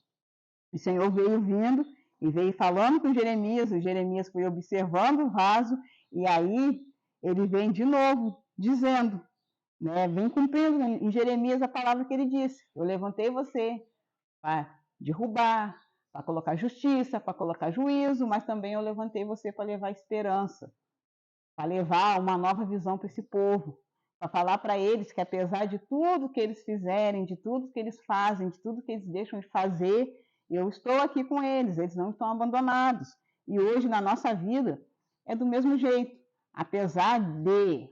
O Senhor veio vindo e veio falando com Jeremias, o Jeremias foi observando o vaso, e aí ele vem de novo dizendo, né, vem cumprindo em Jeremias a palavra que ele disse: eu levantei você para derrubar, para colocar justiça, para colocar juízo, mas também eu levantei você para levar esperança, para levar uma nova visão para esse povo, para falar para eles que apesar de tudo que eles fizerem, de tudo que eles fazem, de tudo que eles deixam de fazer, eu estou aqui com eles, eles não estão abandonados. E hoje na nossa vida é do mesmo jeito. Apesar de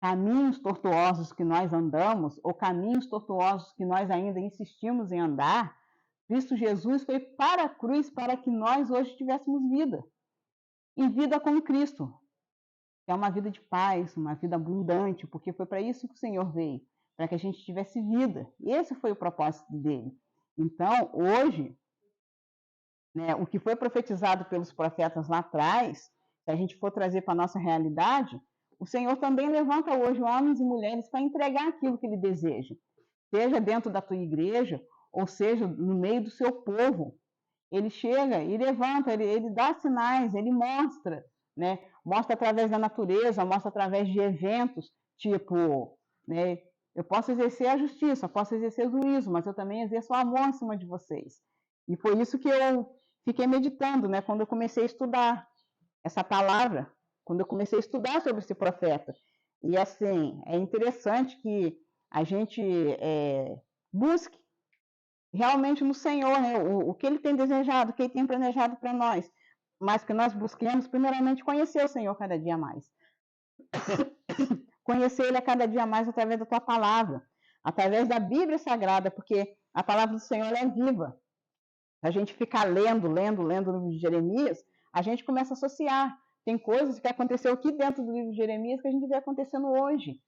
caminhos tortuosos que nós andamos, ou caminhos tortuosos que nós ainda insistimos em andar, Cristo Jesus foi para a cruz para que nós hoje tivéssemos vida. E vida com Cristo, é uma vida de paz, uma vida abundante, porque foi para isso que o Senhor veio, para que a gente tivesse vida. Esse foi o propósito dele. Então, hoje, né, o que foi profetizado pelos profetas lá atrás, se a gente for trazer para a nossa realidade, o Senhor também levanta hoje homens e mulheres para entregar aquilo que ele deseja, seja dentro da tua igreja, ou seja no meio do seu povo. Ele chega e levanta, ele dá sinais, ele mostra, né? Mostra através da natureza, mostra através de eventos, tipo, né? Eu posso exercer a justiça, posso exercer o juízo, mas eu também exerço o amor em cima de vocês. E foi isso que eu fiquei meditando, né? Quando eu comecei a estudar essa palavra, quando eu comecei a estudar sobre esse profeta. E assim, é interessante que a gente busque realmente no Senhor, né? O que Ele tem desejado, o que Ele tem planejado para nós. Mas que nós busquemos, primeiramente, conhecer o Senhor cada dia mais. Conhecer Ele a cada dia mais através da Tua palavra, através da Bíblia Sagrada, porque a palavra do Senhor é viva. A gente ficar lendo no livro de Jeremias, a gente começa a associar. Tem coisas que aconteceu aqui dentro do livro de Jeremias que a gente vê acontecendo hoje.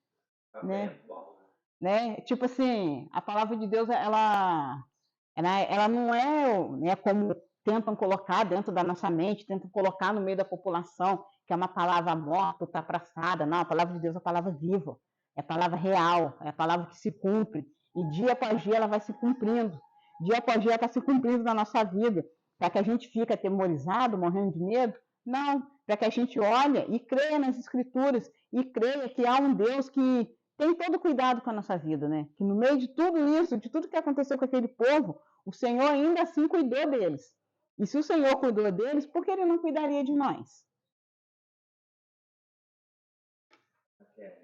Né? Tipo assim, a palavra de Deus, ela não é, né, como tentam colocar dentro da nossa mente, tentam colocar no meio da população, que é uma palavra morta, está praçada. Não, a palavra de Deus é a palavra viva, é a palavra real, é a palavra que se cumpre. E dia após dia ela vai se cumprindo. Dia após dia ela está se cumprindo na nossa vida. Para que a gente fique atemorizado, morrendo de medo? Não, para que a gente olhe e creia nas Escrituras e creia que há um Deus que tem todo cuidado com a nossa vida, né? Que no meio de tudo isso, de tudo que aconteceu com aquele povo, o Senhor ainda assim cuidou deles. E se o Senhor cuidou deles, por que Ele não cuidaria de nós? Você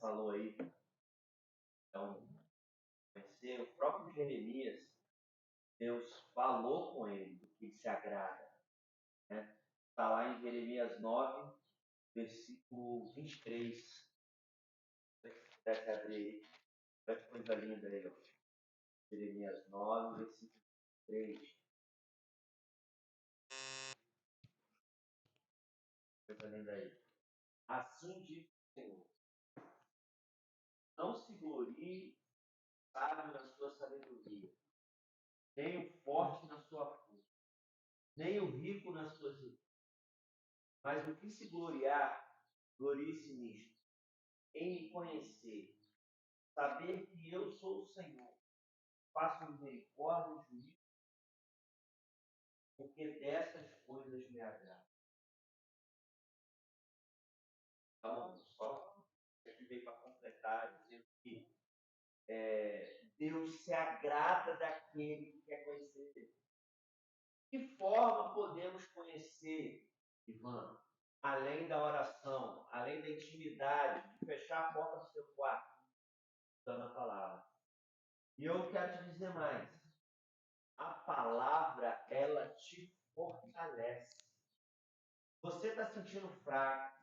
falou aí, então, conhecer o próprio Jeremias, Deus falou com ele do que se agrada. Né? Está lá em Jeremias 9, versículo 23. Se você pudesse abrir aí, olha que coisa linda aí, ó. Jeremias 9, versículo 23. Coisa linda aí. Assim diz o Senhor: não se glorie sábio na sua sabedoria, nem o forte na sua força, nem o rico nas suas riquezas. Mas o que se gloriar, glorie-se nisto, em me conhecer, saber que eu sou o Senhor, faço misericórdia e juízo, porque dessas coisas me agrada. veio para completar, dizendo que Deus se agrada daquele que quer conhecer Deus. De que forma podemos conhecer, Ivan, além da oração, além da intimidade, de fechar a porta do seu quarto, dando a palavra? E eu quero te dizer mais. A palavra, ela te fortalece. Você está sentindo fraco,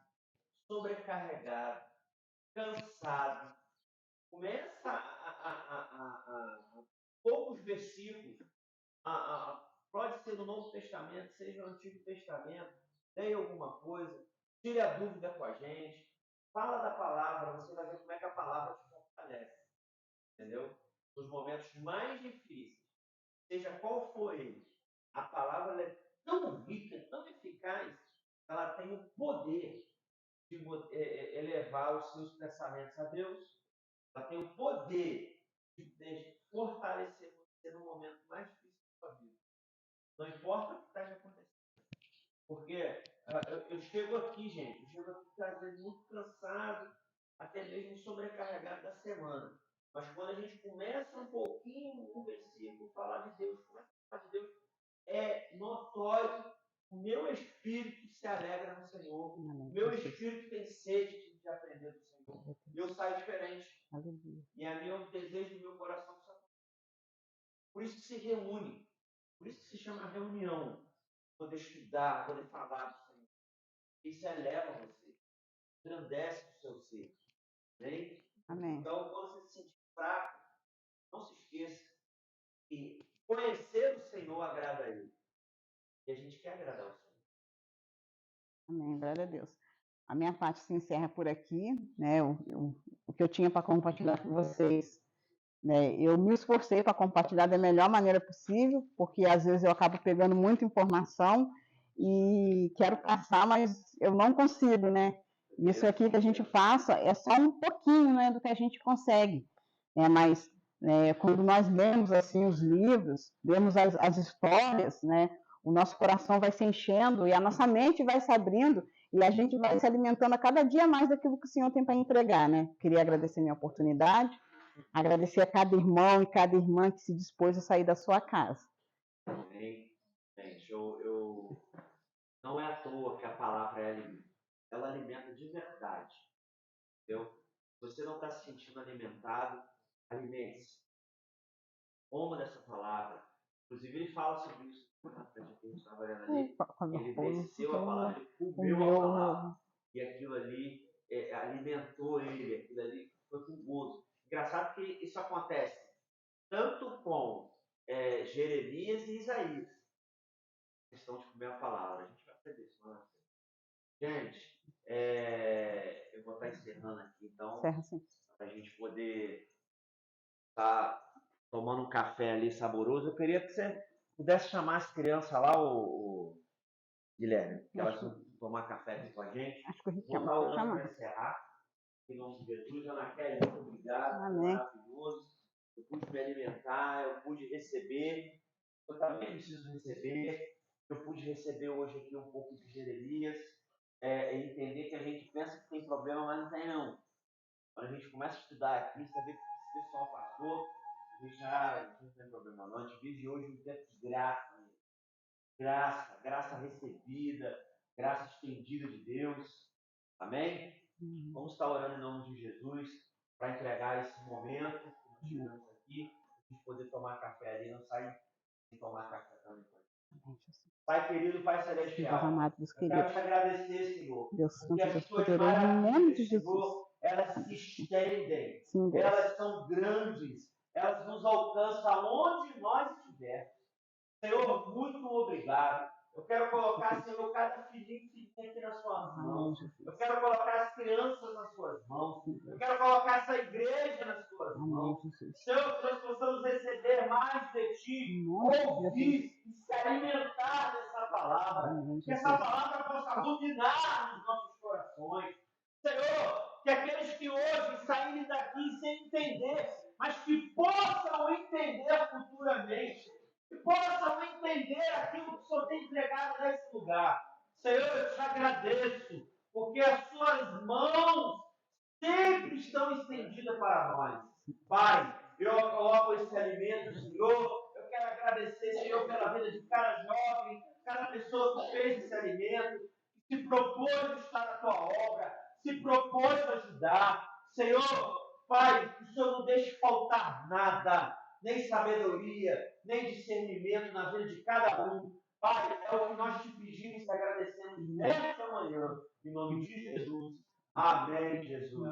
sobrecarregado, cansado. Começa a poucos versículos. Pode ser no Novo Testamento, seja no Antigo Testamento. Leia alguma coisa, tire a dúvida com a gente. Fala da palavra, você vai ver como é que a palavra te fortalece. Entendeu? Nos momentos mais difíceis, seja qual for ele, a palavra é tão rica, tão eficaz, ela tem o poder de elevar os seus pensamentos a Deus. Ela tem o poder de fortalecer você no momento mais difícil da sua vida. Não importa o que está acontecendo. Porque eu chego aqui, gente, eu chego aqui às vezes muito cansado, até mesmo sobrecarregado da semana. Mas quando a gente começa um pouquinho um versículo, falar de Deus, começa a falar de Deus, é notório. O meu espírito se alegra no Senhor. O meu espírito tem sede de aprender do Senhor. E eu saio diferente. E é meu desejo do meu coração. Por isso que se reúne. Por isso que se chama reunião. Poder estudar, poder falar do Senhor. Isso eleva você. Engrandece o seu ser. Amém? Amém. Então, quando você se sentir fraco, não se esqueça que conhecer o Senhor agrada a Ele. E a gente quer agradar o Senhor. Amém, glória a Deus. A minha parte se encerra por aqui, né? O que eu tinha para compartilhar com vocês, né? Eu me esforcei para compartilhar da melhor maneira possível, porque às vezes eu acabo pegando muita informação e quero passar, mas eu não consigo, né? Isso aqui que a gente passa é só um pouquinho, né, do que a gente consegue, né? Mas quando nós lemos assim os livros, lemos as histórias, né? O nosso coração vai se enchendo e a nossa mente vai se abrindo e a gente vai se alimentando a cada dia mais daquilo que o Senhor tem para entregar, né? Queria agradecer a minha oportunidade, agradecer a cada irmão e cada irmã que se dispôs a sair da sua casa. Amém. Gente, não é à toa que a palavra ela alimenta de verdade. Entendeu? Se você não está se sentindo alimentado, alimente-se. Coma dessa palavra. Inclusive, ele fala sobre isso. A gente estava olhando ali. Ele desceu a palavra, ele comeu a palavra. E aquilo ali alimentou ele, aquilo ali foi com gozo. Engraçado que isso acontece tanto com Jeremias e Isaías. A questão de comer a palavra. A gente vai aprender isso. Não é? Gente, eu vou estar encerrando aqui, então, para a gente poder estar tomando um café ali saboroso. Eu queria que você pudesse chamar as crianças lá, o Guilherme, que elas vão tomar café aqui com a gente. Acho que a gente vou estar orando para encerrar. Em nome de Jesus, Ana Kelly, muito obrigado. Amém. Maravilhoso. Eu pude me alimentar, eu pude receber. Eu também preciso receber. Eu pude receber hoje aqui um pouco de Jeremias. Entender que a gente pensa que tem problema, mas não tem não. Quando a gente começa a estudar aqui, saber que esse pessoal passou, a gente não tem problema não. A gente vive hoje um tempo de graça. Né? Graça recebida, graça estendida de Deus. Amém? Vamos estar orando em nome de Jesus para entregar esse momento que nós tivemos aqui, a gente poder tomar café ali, não sair sem tomar café também. Pai querido, Pai celestial, eu quero te agradecer, Senhor, porque as tuas maravilhas, Senhor, elas se estendem, elas são grandes, elas nos alcançam aonde nós estivermos. Senhor, muito obrigado. Eu quero colocar, Senhor, cada filhinho aqui nas suas mãos. Eu quero colocar as crianças nas suas mãos. Eu quero colocar essa igreja nas suas mãos. Senhor, que nós possamos receber mais de Ti, ouvir e se alimentar dessa palavra. Que essa palavra possa ruminar nos nossos corações. Senhor, que aqueles que hoje saírem daqui sem entender, mas que possam entender futuramente, que possam entender aquilo que o Senhor tem entregado nesse lugar. Senhor, eu te agradeço, porque as suas mãos sempre estão estendidas para nós. Pai, eu coloco esse alimento, Senhor. Eu quero agradecer, Senhor, pela vida de cada jovem, cada pessoa que fez esse alimento, que se propôs estar na tua obra, se propôs ajudar. Senhor, Pai, que o Senhor não deixe faltar nada, nem sabedoria, nem discernimento na vida de cada um. Pai, é o que nós te pedimos e agradecemos nesta manhã, em nome de Jesus. Amém, Jesus.